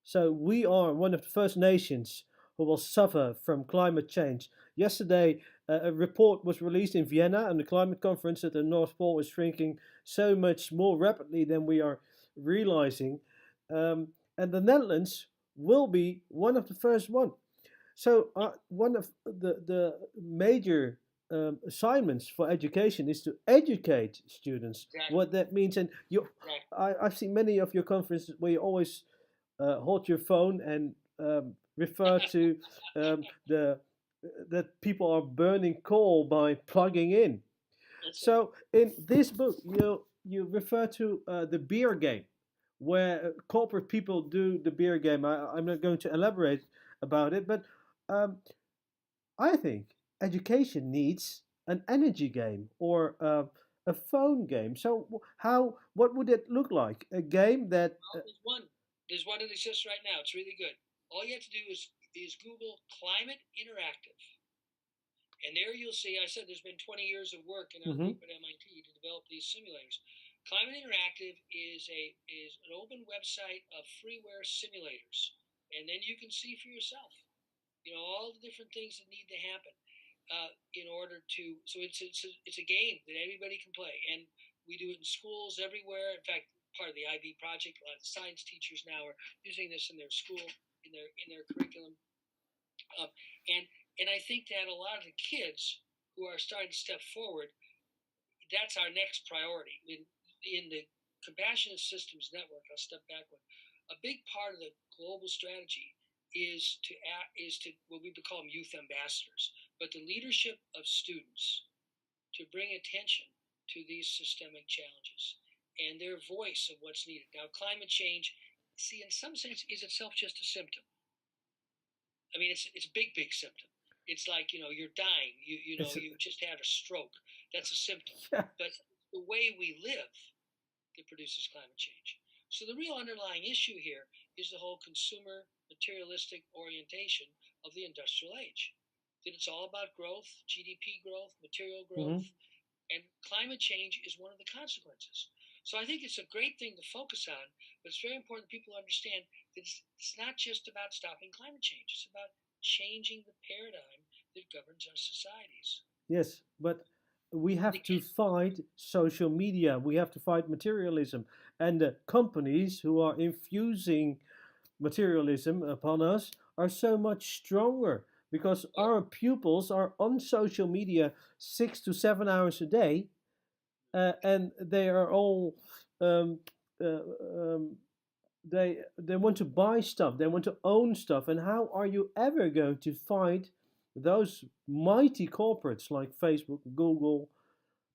So we are one of the first nations who will suffer from climate change. Yesterday, a report was released in Vienna, and the climate conference that the North Pole is shrinking so much more rapidly than we are realizing. And the Netherlands will be one of the first one. So one of the major assignments for education is to educate students Exactly. what that means. And I've seen many of your conferences where you always hold your phone and refer to the that people are burning coal by plugging in. So in this book, you refer to the beer game, where corporate people do the beer game. I'm not going to elaborate about it, but um, I think education needs an energy game or a phone game. So what would it look like? A game that Well, there's one that exists right now. It's really good. All you have to do is Google Climate Interactive. And there you'll see, I said there's been 20 years of work in our Mhm. group at MIT to develop these simulators. Climate Interactive is an open website of freeware simulators. And then you can see for yourself, all the different things that need to happen in order to, so it's a game that everybody can play. And we do it in schools everywhere. In fact, part of the IB project, a lot of science teachers now are using this in their school, in in their curriculum. Um, and and I think that a lot of the kids who are starting to step forward, that's our next priority. In the Compassionate Systems Network, I'll step back one. A big part of the global strategy is to what we would call them youth ambassadors, but the leadership of students to bring attention to these systemic challenges and their voice of what's needed. Now, climate change, see, in some sense, is itself just a symptom. I mean, it's a big symptom. It's like you're dying. You just had a stroke. That's a symptom. yeah. But the way we live that produces climate change. So the real underlying issue here is the whole consumer materialistic orientation of the industrial age. That it's all about growth, GDP growth, material growth, Mm-hmm. and climate change is one of the consequences. So I think it's a great thing to focus on, but it's very important that people understand that it's not just about stopping climate change. It's about changing the paradigm that governs our societies. Yes, but we And have to again, fight social media. We have to fight materialism. And the companies who are infusing materialism upon us are so much stronger because well, our pupils are on social media 6 to 7 hours a day, and they are all um, uh, um, they want to buy stuff, they want to own stuff, and how are you ever going to fight those mighty corporates like Facebook, Google?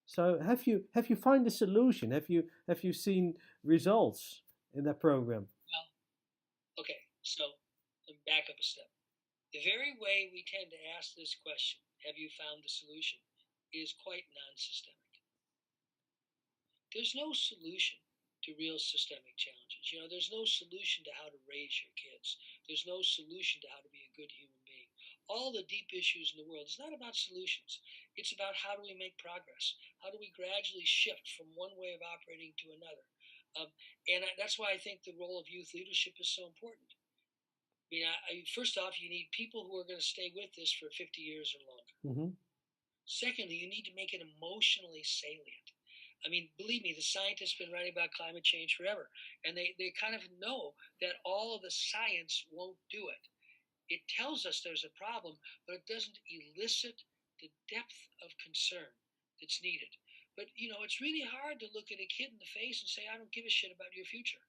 So have you find a solution? Have you seen results in that program? well, okay, so let me back up a step. The very way we tend to ask this question, have you found the solution, is quite non systemic. There's no solution to real systemic challenges. There's no solution to how to raise your kids. There's no solution to how to be a good human being. All the deep issues in the world, it's not about solutions. It's about how do we make progress? How do we gradually shift from one way of operating to another? Um, and that's why I think the role of youth leadership is so important. First off, you need people who are going to stay with this for 50 years or longer. Mm-hmm. Secondly, you need to make it emotionally salient. I mean, believe me, the scientists have been writing about climate change forever, and they kind of know that all of the science won't do it. It tells us there's a problem, but it doesn't elicit the depth of concern that's needed. But, it's really hard to look at a kid in the face and say, I don't give a shit about your future.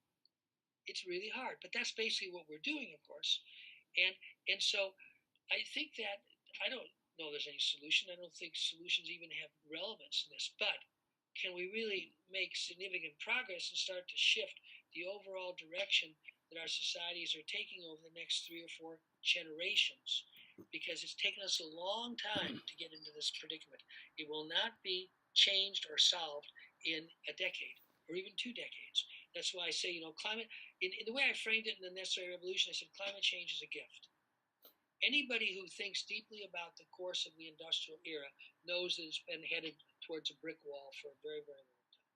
It's really hard, but that's basically what we're doing, of course. And and so I think that I don't know there's any solution. I don't think solutions even have relevance in this. But can we really make significant progress and start to shift the overall direction that our societies are taking over the next 3 or 4 generations? Because it's taken us a long time to get into this predicament. It will not be changed or solved in a decade or even 2 decades. That's why I say, climate, in the way I framed it in The Necessary Revolution, I said climate change is a gift. Anybody who thinks deeply about the course of the industrial era knows that it's been headed towards a brick wall for a very, very long time.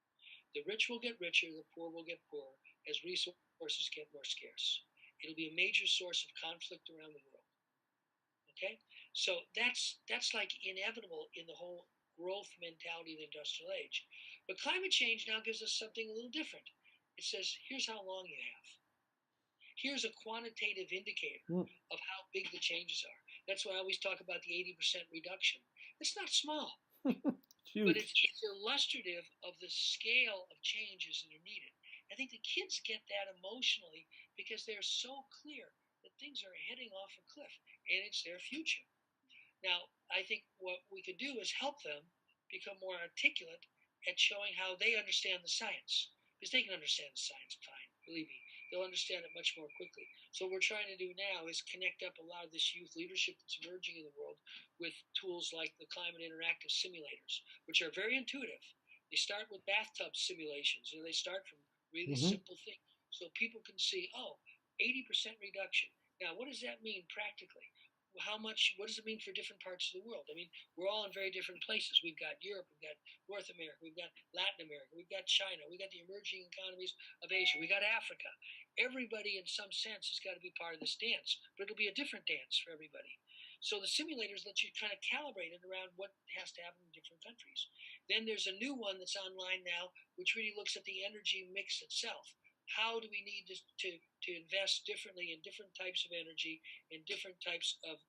The rich will get richer, the poor will get poorer as resources get more scarce. It'll be a major source of conflict around the world. Okay? So that's like inevitable in the whole growth mentality of the industrial age. But climate change now gives us something a little different. It says, here's how long you have. Here's a quantitative indicator Mm. of how big the changes are. That's why I always talk about the 80% reduction. It's not small, but Huge. it's illustrative of the scale of changes that are needed. I think the kids get that emotionally because they're so clear that things are heading off a cliff and it's their future. Now, I think what we could do is help them become more articulate at showing how they understand the science, because they can understand the science fine, believe me. They'll understand it much more quickly. So what we're trying to do now is connect up a lot of this youth leadership that's emerging in the world with tools like the climate interactive simulators, which are very intuitive. They start with bathtub simulations. They start from really Mm-hmm. simple things. So people can see, 80% reduction. Now, what does that mean practically? What does it mean for different parts of the world? I mean, we're all in very different places. We've got Europe, we've got North America, we've got Latin America, we've got China, we've got the emerging economies of Asia, we got Africa. Everybody, in some sense, has got to be part of this dance, but it'll be a different dance for everybody. So the simulators let you kind of calibrate it around what has to happen in different countries. Then there's a new one that's online now, which really looks at the energy mix itself. how do we need to invest differently in different types of energy, in different types of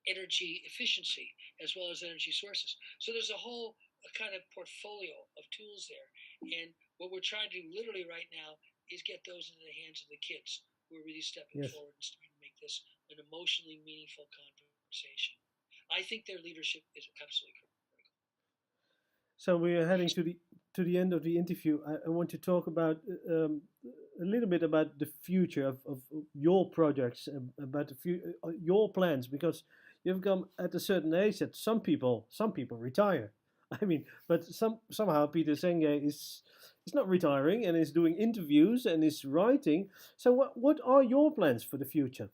energy efficiency as well as energy sources. So there's a whole kind of portfolio of tools there. And what we're trying to do literally right now is get those into the hands of the kids who are really stepping Yes. forward and starting to make this an emotionally meaningful conversation. I think their leadership is absolutely critical. So we are heading to the end of the interview. I want to talk about a little bit about the future of your projects, about your plans, because you've come at a certain age that some people retire. I mean, but somehow Peter Senge is not retiring and is doing interviews and is writing. So what are your plans for the future?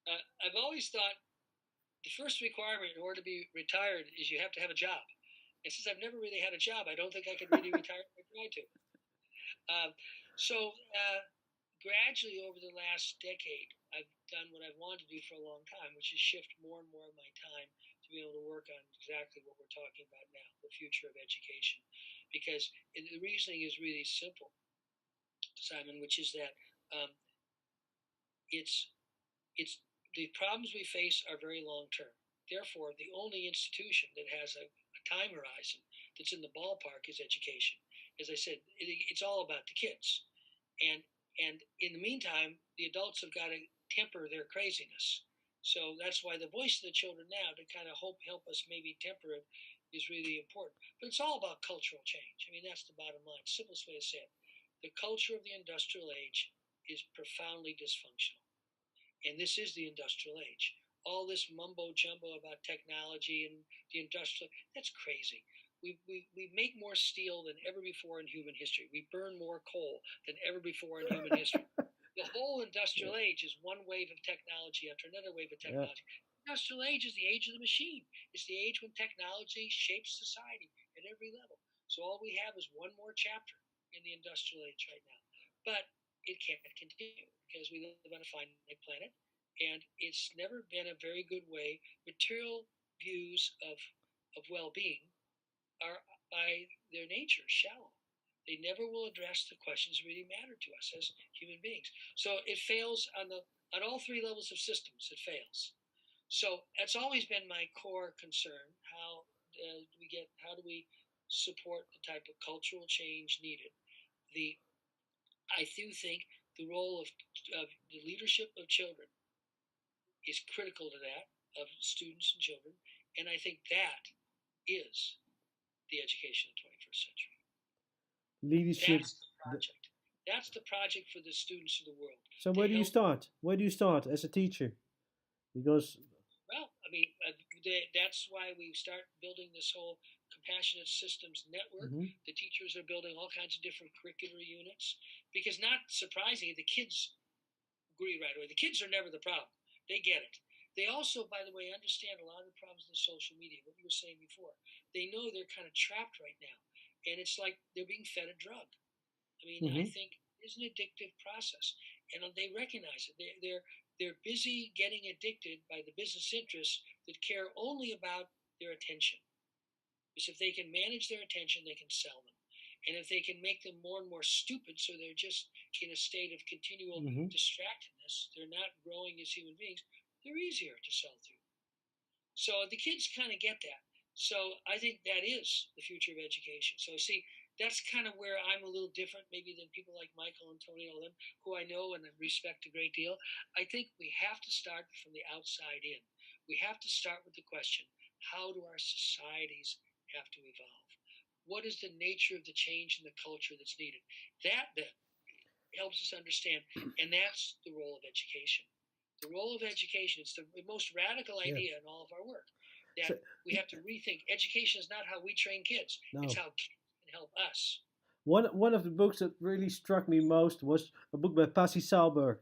I've always thought the first requirement in order to be retired is you have to have a job. And since I've never really had a job, I don't think I could really retire if I tried to. Um, so gradually over the last decade, I've done what I've wanted to do for a long time, which is shift more and more of my time to be able to work on exactly what we're talking about now, the future of education. Because the reasoning is really simple, Simon, which is that um, it's it's the problems we face are very long term. Therefore, the only institution that has a time horizon that's in the ballpark is education. As I said, it's all about the kids, and and in the meantime, the adults have got to temper their craziness. So that's why the voice of the children now to kind of help us maybe temper it is really important. But it's all about cultural change. I mean, that's the bottom line. Simplest way to say it. The culture of the industrial age is profoundly dysfunctional. And this is the industrial age. All this mumbo jumbo about technology and the industrial, that's crazy. We make more steel than ever before in human history. We burn more coal than ever before in human history. The whole industrial Yeah. age is one wave of technology after another wave of Yeah. technology. The industrial age is the age of the machine. It's the age when technology shapes society at every level. So all we have is one more chapter in the industrial age right now. But it can't continue because we live on a finite planet and it's never been a very good way. Material views of well being are by their nature shallow. They never will address the questions that really matter to us as human beings. So it fails on all three levels of systems. It fails. So that's always been my core concern. How do we support the type of cultural change needed? The I do think the role of the leadership of children is critical to that, of students and children, and I think that is the education of the 21st century. Leadership. That's the project. That's the project for the students of the world So to where do you help. start? Where do you start as a teacher? Because Well, I mean, that's why we start building this whole compassionate systems network. mhm. The teachers are building all kinds of different curricular units because, not surprisingly, the kids agree right away. The kids are never the problem. They get it. They also, by the way, understand a lot of the problems in social media, what you were saying before. They know they're kind of trapped right now. And it's like they're being fed a drug. I mean, I Mhm. think it's an addictive process. And they recognize it. They're busy getting addicted by the business interests that care only about their attention. Because if they can manage their attention, they can sell them. And if they can make them more and more stupid, so they're just in a state of continual Mhm. distractedness, they're not growing as human beings, they're easier to sell to. So the kids kind of get that. So I think that is the future of education. So see, that's kind of where I'm a little different, maybe than people like Michael and Tony and all them, who I know and respect a great deal. I think we have to start from the outside in. We have to start with the question: how do our societies have to evolve? What is the nature of the change in the culture that's needed? That then helps us understand, and that's the role of education. The role of education, it's the most radical Yeah. idea in all of our work, So that we have to rethink. Education is not how we train kids, it's no. how kids can help us. One of the books that really struck me most was a book by Pasi Sahlberg,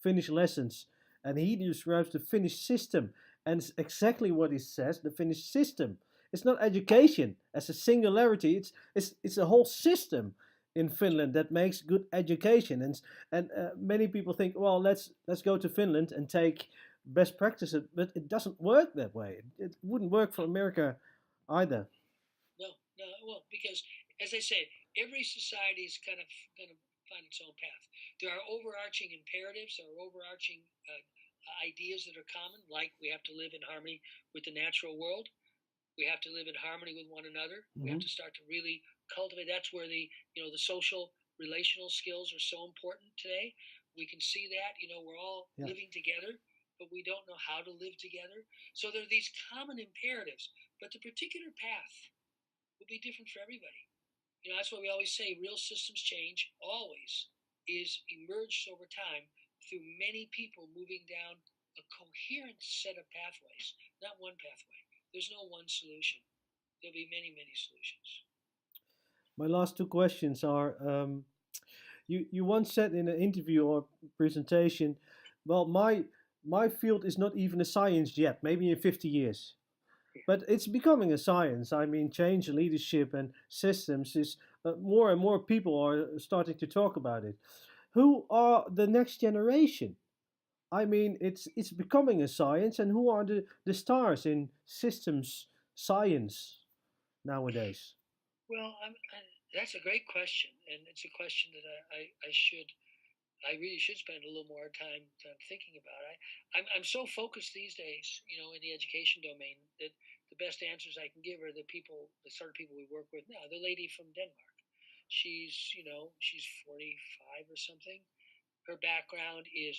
Finnish Lessons, and he describes the Finnish system, and it's exactly what he says. The Finnish system. It's not education as a singularity. It's a whole system in Finland that makes good education, and many people think, well, let's go to Finland and take best practices, but it doesn't work that way. It wouldn't work for No, America either. no, no. Well, because as I said, Every society is kind of going to find its own path. There are overarching imperatives, there are overarching ideas that are common, like we have to live in harmony with the natural world. We have to live in harmony with one another. We have Mm-hmm. to start to really cultivate. That's where the social relational skills are so important today. We can see that, we're all Yeah. living together, but we don't know how to live together. So there are these common imperatives, but the particular path will be different for everybody. That's why we always say real systems change always is emerged over time through many people moving down a coherent set of pathways, not one pathway. There's no one solution. There'll be many, many solutions. My last two questions are you once said in an interview or presentation, well, my field is not even a science yet, maybe in 50 years. But it's becoming a science. I mean, change leadership and systems is more and more people are starting to talk about it. Who are the next generation? I mean, it's becoming a science, and who are the stars in systems science nowadays? Well, that's a great question, and it's a question that I really should spend a little more time thinking about. I'm so focused these days, in the education domain that the best answers I can give are the sort of people we work with now. The lady from Denmark, she's 45 or something. Her background is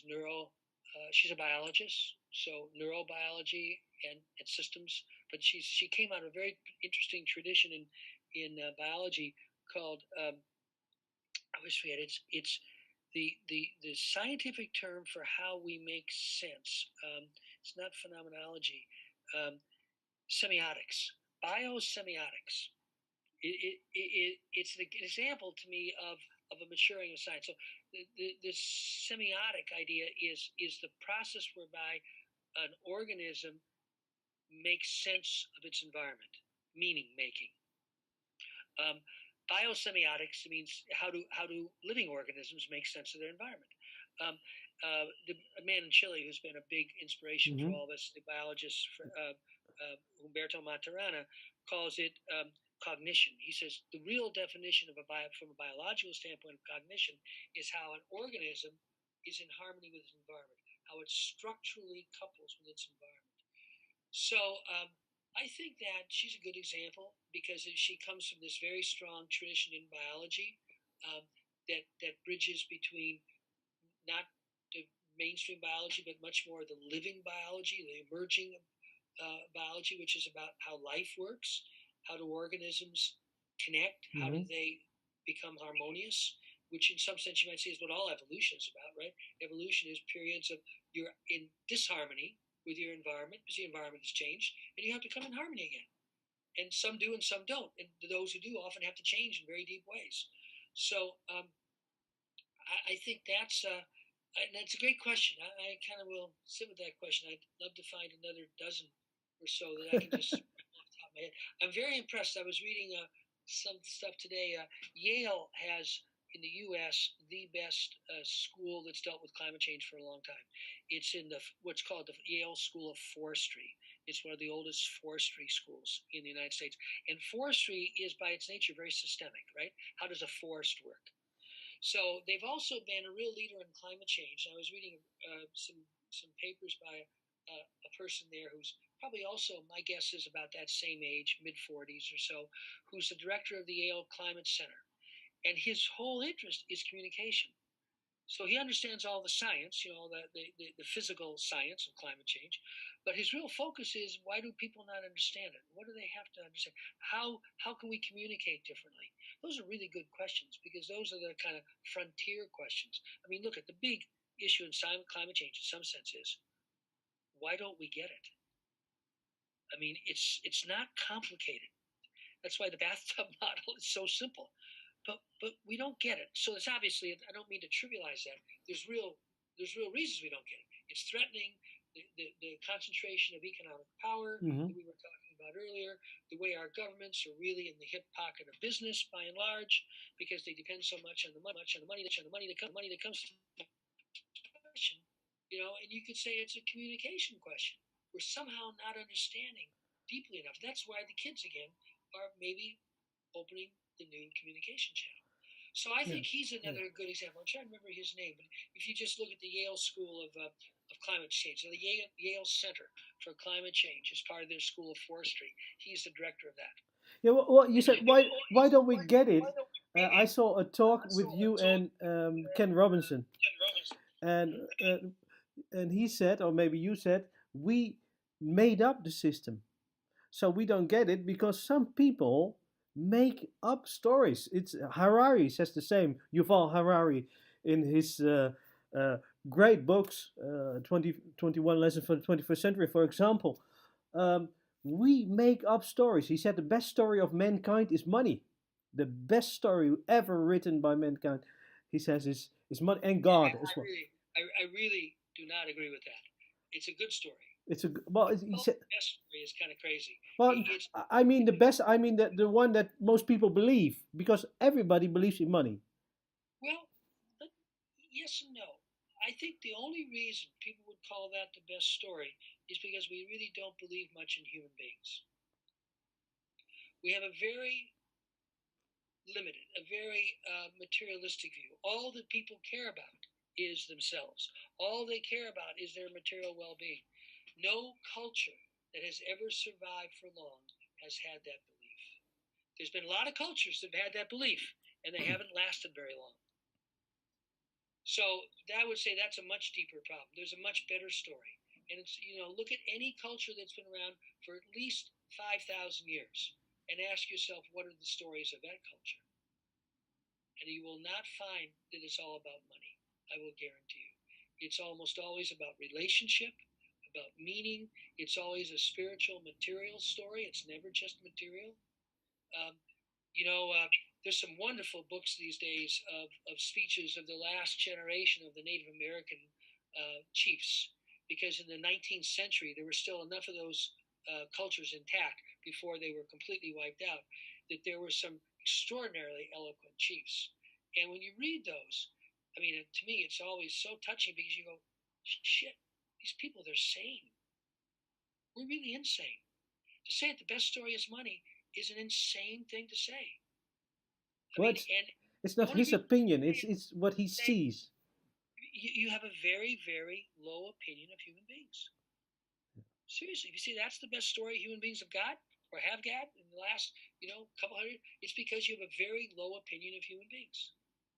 she's a biologist, so neurobiology and systems. But she came out of a very interesting tradition in biology called I always forget it's the scientific term for how we make sense. It's not phenomenology. Um, Semiotics, biosemiotics. It's an example to me of a maturing of science. So the semiotic idea is the process whereby an organism makes sense of its environment, meaning making. Um, Biosemiotics means how do living organisms make sense of their environment. A man in Chile who's been a big inspiration for Mm-hmm. all of us, the biologist Humberto Maturana, calls it cognition. He says the real definition from a biological standpoint of cognition is how an organism is in harmony with its environment, how it structurally couples with its environment. So I think that she's a good example because she comes from this very strong tradition in biology that bridges between not the mainstream biology, but much more the living biology, the emerging biology, which is about how life works, how do organisms connect, how do Mm-hmm. they become harmonious, which in some sense you might say is what all evolution is about, right? Evolution is periods of you're in disharmony with your environment because the environment has changed and you have to come in harmony again. And some do and some don't. And those who do often have to change in very deep ways. So I think that's a great question. I kind of will sit with that question. I'd love to find another dozen or so that I can just off the top of my head. I'm very impressed. I was reading some stuff today. Yale has in the U.S. the best school that's dealt with climate change for a long time. It's in what's called the Yale School of Forestry. It's one of the oldest forestry schools in the United States. And forestry is by its nature very systemic, right? How does a forest work? So they've also been a real leader in climate change. I was reading some papers by a person there who's probably also, my guess is about that same age, mid 40s or so, who's the director of the Yale Climate Center. And his whole interest is communication. So he understands all the science, the physical science of climate change, but his real focus is why do people not understand it? What do they have to understand? How can we communicate differently? Those are really good questions because those are the kind of frontier questions. I mean, look at the big issue in climate change in some sense is why don't we get it? I mean, it's not complicated. That's why the bathtub model is so simple. But we don't get it. So it's obviously I don't mean to trivialize that. There's real reasons we don't get it. It's threatening the concentration of economic power Mm-hmm. that we were talking about earlier, the way our governments are really in the hip pocket of business by and large, because they depend so much on the money that comes to the question, and you could say it's a communication question. We're somehow not understanding deeply enough. That's why the kids again are maybe opening the new communication channel. So I Yeah. think he's another good example. I'm trying to remember his name, but if you just look at the Yale School of Climate Change, so the Yale Center for Climate Change is part of their School of Forestry. He's the director of that. Yeah, well, you said why don't we get it? I saw a talk with you and Ken Robinson, and uh, and he said, or maybe you said, we made up the system, so we don't get it because some people make up stories. It's Harari says the same. Yuval Harari, in his uh, great books, 2021 Lessons for the 21st Century, for example. Um, we make up stories. He said the best story of mankind is money. The best story ever written by mankind, he says, is money and God as well. I really do not agree with that. It's a good story. It's a well. He said, the best story is kind of crazy. well, I mean the best. I mean the one that most people believe because everybody believes in money. Well, yes and no. I think the only reason people would call that the best story is because we really don't believe much in human beings. We have a very limited, a very materialistic view. All that people care about is themselves. All they care about is their material well-being. No culture that has ever survived for long has had that belief. There's been a lot of cultures that have had that belief, and they haven't lasted very long. So I would say that's a much deeper problem. There's a much better story. And it's, look at any culture that's been around for at least 5,000 years and ask yourself, what are the stories of that culture? And you will not find that it's all about money. I will guarantee you. It's almost always about relationship, about meaning. It's always a spiritual, material story. It's never just material. Um, there's some wonderful books these days of speeches of the last generation of the Native American chiefs, because in the 19th century there were still enough of those cultures intact before they were completely wiped out, that there were some extraordinarily eloquent chiefs. And when you read those, I mean, to me, it's always so touching because you go, shit, these people, they're sane. We're really insane. To say that the best story is money is an insane thing to say. But it's not his opinion, it's what he sees. You have a very, very low opinion of human beings. Seriously, if you see that's the best story human beings have got or have got in the last, couple hundred, it's because you have a very low opinion of human beings.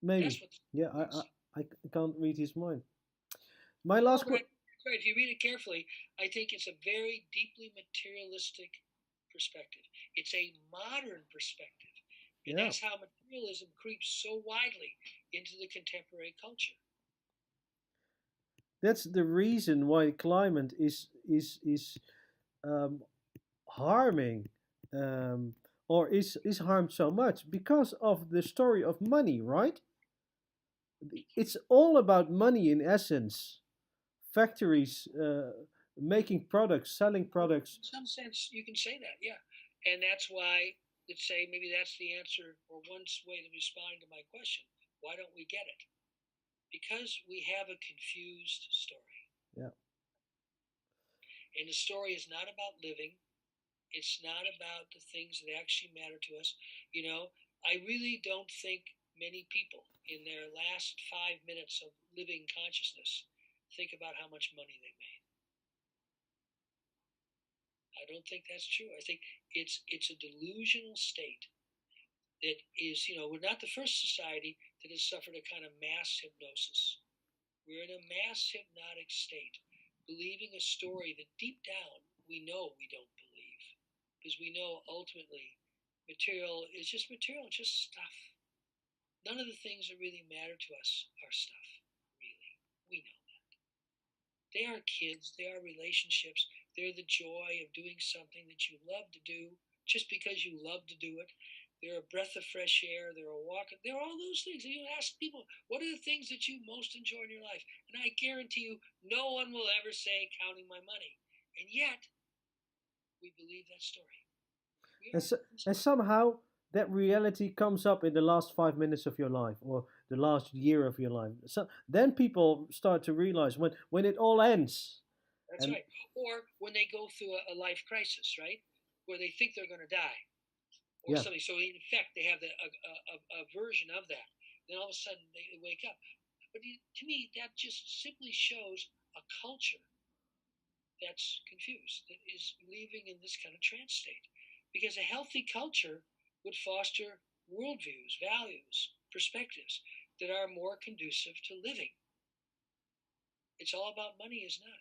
Maybe. Yeah, I can't read his mind. My last question. If you read it carefully, I think it's a very deeply materialistic perspective. It's a modern perspective. And that's how materialism creeps so widely into the contemporary culture. That's the reason why climate is harming or is harmed so much because of the story of money, right? It's all about money in essence. Factories making products, selling products. In some sense, you can say that, yeah. And that's why, let's say, maybe that's the answer or one way to respond to my question. Why don't we get it? Because we have a confused story. Yeah. And the story is not about living. It's not about the things that actually matter to us. I really don't think many people in their last 5 minutes of living consciousness think about how much money they made. I don't think that's true. I think it's a delusional state that is, we're not the first society that has suffered a kind of mass hypnosis. We're in a mass hypnotic state, believing a story that deep down we know we don't believe, because we know ultimately material is just material, just stuff. None of the things that really matter to us are stuff, really. We know that. They are kids, they are relationships, they're the joy of doing something that you love to do just because you love to do it. They're a breath of fresh air, they're a walk, they're all those things. And you ask people, what are the things that you most enjoy in your life? And I guarantee you, no one will ever say counting my money. And yet, we believe that story. And somehow that reality comes up in the last 5 minutes of your life or the last year of your life. So then people start to realize when it all ends. That's right. Or when they go through a life crisis, right? Where they think they're going to die. or Yeah. something. So in effect, they have a version of that. Then all of a sudden they wake up. But to me, that just simply shows a culture that's confused, that is living in this kind of trance state. Because a healthy culture would foster worldviews, values, perspectives that are more conducive to living. It's all about money, is not.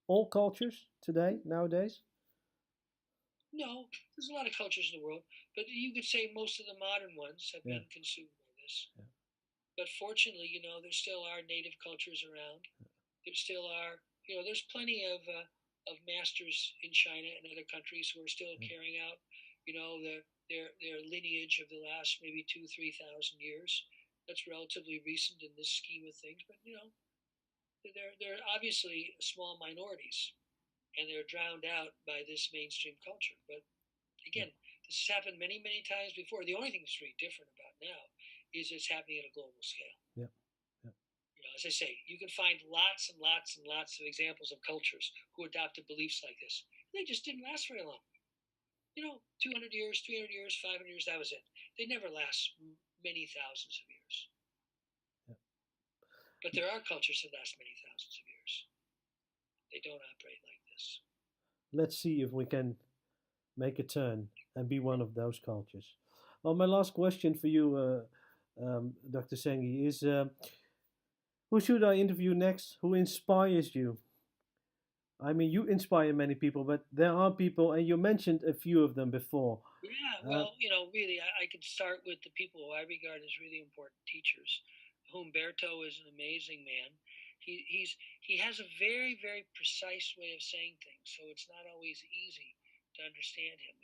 All cultures today, nowadays? No, there's a lot of cultures in the world, but you could say most of the modern ones have Yeah. been consumed by this. Yeah. But fortunately, there still are native cultures around. There still are, there's plenty of masters in China and other countries who are still carrying out, their lineage of the last maybe 2,000-3,000 years. That's relatively recent in this scheme of things, but they're obviously small minorities, and they're drowned out by this mainstream culture. But again, this has happened many, many times before. The only thing that's really different about now is it's happening at a global scale. Yeah. Yeah. As I say, you can find lots and lots and lots of examples of cultures who adopted beliefs like this. They just didn't last very long. 200 years, 300 years, 500 years, that was it. They never last many thousands of years. Yeah. But there are cultures that last many thousands of years. They don't operate like this. Let's see if we can make a turn and be one of those cultures. Well, my last question for you, Dr. Senge, is who should I interview next? Who inspires you? I mean, you inspire many people, but there are people, and you mentioned a few of them before. Yeah, well, really, I could start with the people who I regard as really important teachers. Humberto is an amazing man. He has a very, very precise way of saying things, so it's not always easy to understand him.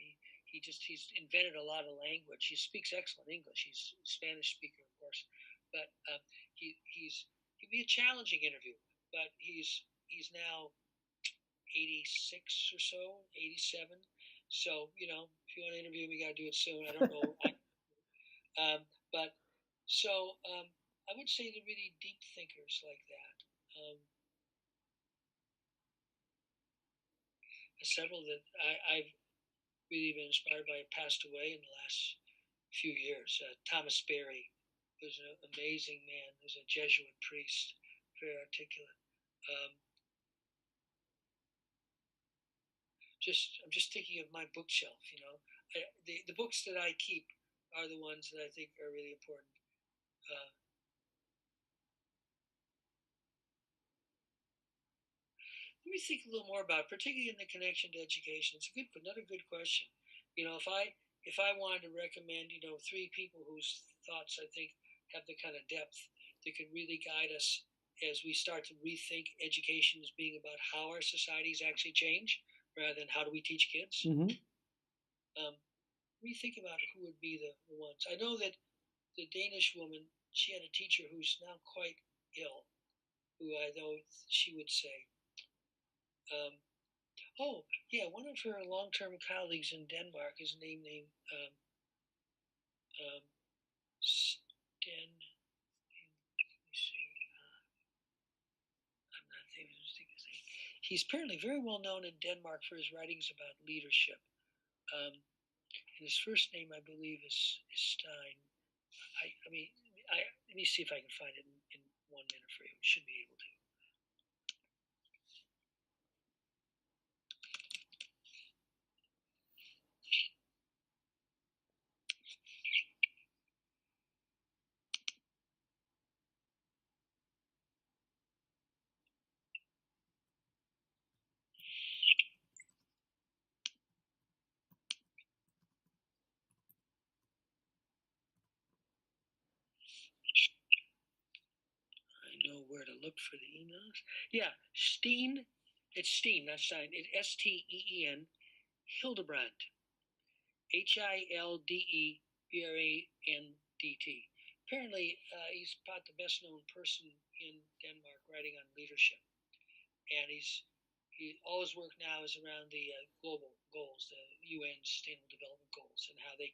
He's invented a lot of language. He speaks excellent English. He's a Spanish speaker, of course, but he'd be a challenging interview. But he's now 86 or so, 87. So, if you want to interview me, you got to do it soon. I don't know. But so I would say the really deep thinkers like that. Several that I've really been inspired by passed away in the last few years. Thomas Berry was an amazing man. He was a Jesuit priest, very articulate. I'm just thinking of my bookshelf. The books that I keep are the ones that I think are really important. Let me think a little more about, particularly in the connection to education. It's another good question. If I wanted to recommend, three people whose thoughts I think have the kind of depth that can really guide us as we start to rethink education as being about how our societies actually change rather than how do we teach kids. Mm-hmm. Let me think about who would be the ones. I know that the Danish woman, she had a teacher who's now quite ill, who I know she would say, one of her long-term colleagues in Denmark is named Sten. Let me see. I'm not thinking his name. He's apparently very well known in Denmark for his writings about leadership. And his first name, I believe, is Stein. Let me see if I can find it in 1 minute for you. Should be able to. Know where to look for the emails. Yeah, Steen. It's Steen, not Stein. It's Steen. Hildebrand. Hildebrand. Apparently, he's about the best known person in Denmark writing on leadership. And he all his work now is around the global goals, the UN Sustainable Development Goals, and how they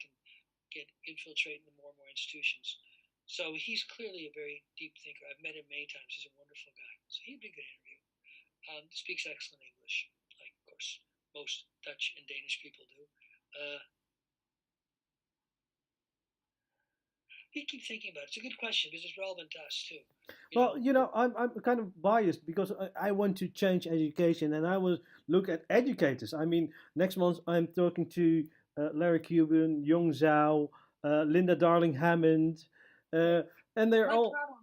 can infiltrate into more and more institutions. So he's clearly a very deep thinker. I've met him many times. He's a wonderful guy. So he'd be a good interview. Speaks excellent English, like, of course, most Dutch and Danish people do. We keep thinking about it. It's a good question because it's relevant to us too. Well, I'm kind of biased because I want to change education, and I will look at educators. I mean, next month I'm talking to Larry Cuban, Young Zhao, Linda Darling Hammond, uh, and they're My all. problem,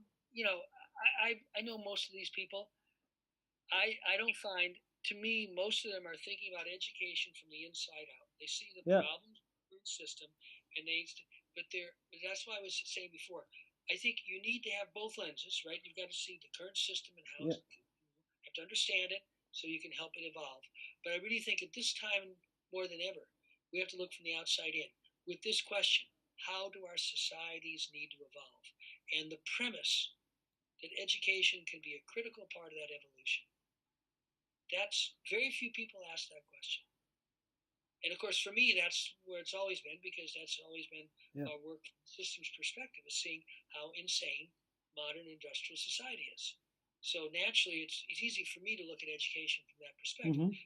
I know most of these people. I don't find, to me, most of them are thinking about education from the inside out. They see the Yeah. problems in the system, and but that's why I was saying before. I think you need to have both lenses, right? You've got to see the current system and how Yeah. you have to understand it so you can help it evolve. But I really think at this time more than ever, we have to look from the outside in with this question: how do our societies need to evolve? And the premise that education can be a critical part of that evolution. That's very few people ask that question. And of course, for me, that's where it's always been because that's always been Yeah. our work from systems perspective is seeing how insane modern industrial society is. So naturally, it's easy for me to look at education from that perspective. Mm-hmm.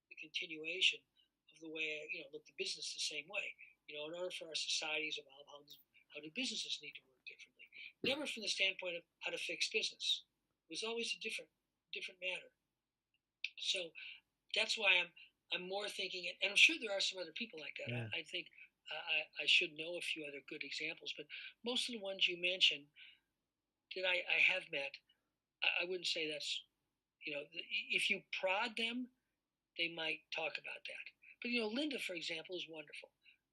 The continuation of the way I look at business the same way. In order for our societies to evolve, how do businesses need to work differently? Never from the standpoint of how to fix business. It was always a different matter. So that's why I'm more thinking, and I'm sure there are some other people like that. Yeah. I think I should know a few other good examples, but most of the ones you mentioned that I have met, I wouldn't say that's if you prod them, they might talk about that. But Linda, for example, is wonderful.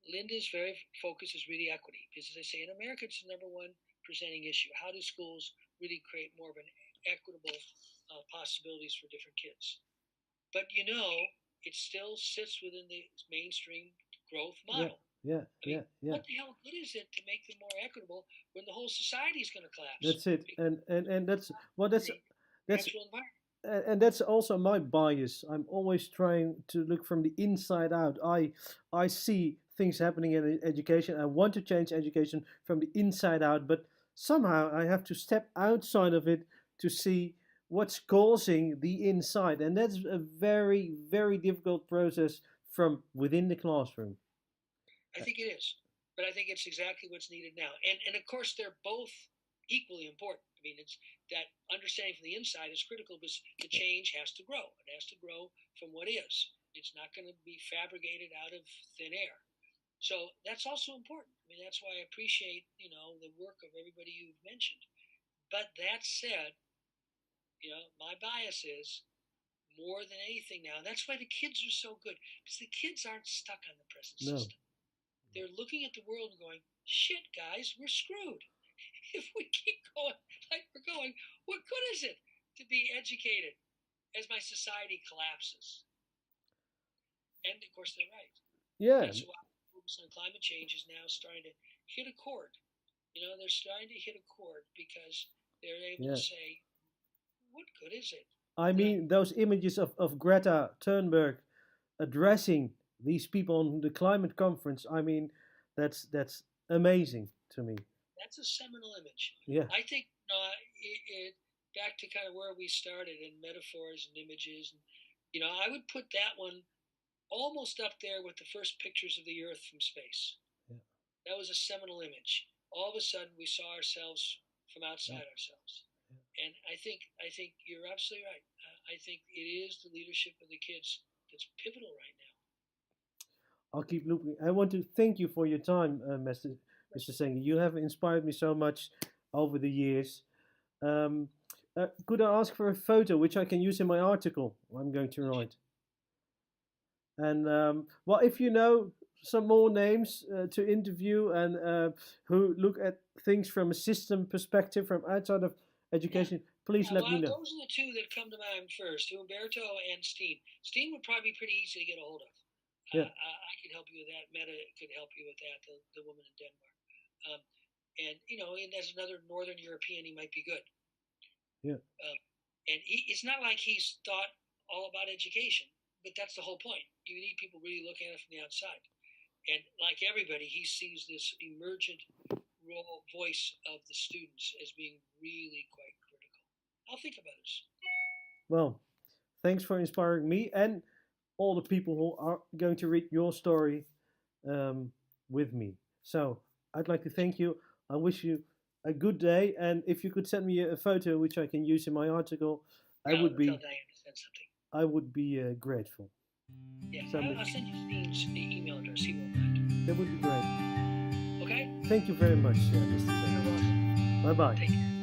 Linda's very focus is really equity because, as I say, in America, it's the number one presenting issue. How do schools really create more of an equitable possibilities for different kids? But it still sits within the mainstream growth Yeah. model. Yeah. I mean, Yeah. Yeah. what the hell good is it to make them more equitable when the whole society is going to collapse? That's it. And that's well. The That's natural environment. and that's also my bias. I'm always trying to look from the inside out. I see things happening in education. I want to change education from the inside out, but somehow I have to step outside of it to see what's causing the inside, and that's a very very difficult process from within the classroom. I think it is, but I think it's exactly what's needed now. And of course, they're both equally important. I mean, it's that understanding from the inside is critical because the change has to grow. It has to grow from what is. It's not going to be fabricated out of thin air. So that's also important. I mean, that's why I appreciate the work of everybody you've mentioned. But that said, my bias is more than anything now. That's why the kids are so good because the kids aren't stuck on the present No. system. They're looking at the world and going, "Shit, guys, we're screwed. If we keep going like we're going, what good is it to be educated as my society collapses?" And of course, they're right. Yeah. That's why focus on climate change is now starting to hit a chord. They're starting to hit a chord because they're able to Yeah. say, "What good is it?" I mean, those images of Greta Thunberg addressing these people on the climate conference. I mean, that's amazing to me. That's a seminal image. Yeah. I think back to kind of where we started in metaphors and images. And, I would put that one almost up there with the first pictures of the Earth from space. Yeah. That was a seminal image. All of a sudden, we saw ourselves from outside Yeah. ourselves. And I think you're absolutely right. I think it is the leadership of the kids that's pivotal right now. I'll keep looking. I want to thank you for your time, Mr. Senge. You have inspired me so much over the years. Um, could I ask for a photo which I can use in my article I'm going to write? And well, if you know some more names to interview and who look at things from a system perspective from outside of education, please let me know. Those are the two that come to mind first: Humberto and Steen. Steen would probably be pretty easy to get a hold of. Yeah. I could help you with that. Meta could help you with that. The woman in Denmark, and as another Northern European, he might be good. Yeah. And it's not like he's thought all about education, but that's the whole point. You need people really looking at it from the outside. And like everybody, he sees this emergent raw voice of the students as being really quite critical. I'll think about this. Well, thanks for inspiring me and all the people who are going to read your story with me. So I'd like to thank you. I wish you a good day, and if you could send me a photo which I can use in my article, I I'll would tell be Diane to send something. grateful. Yeah, So I'll send you Steve's email address. He won't mind. that would be great. Okay? Thank you very much, Mr. You're Senge. welcome. Bye bye. Take care.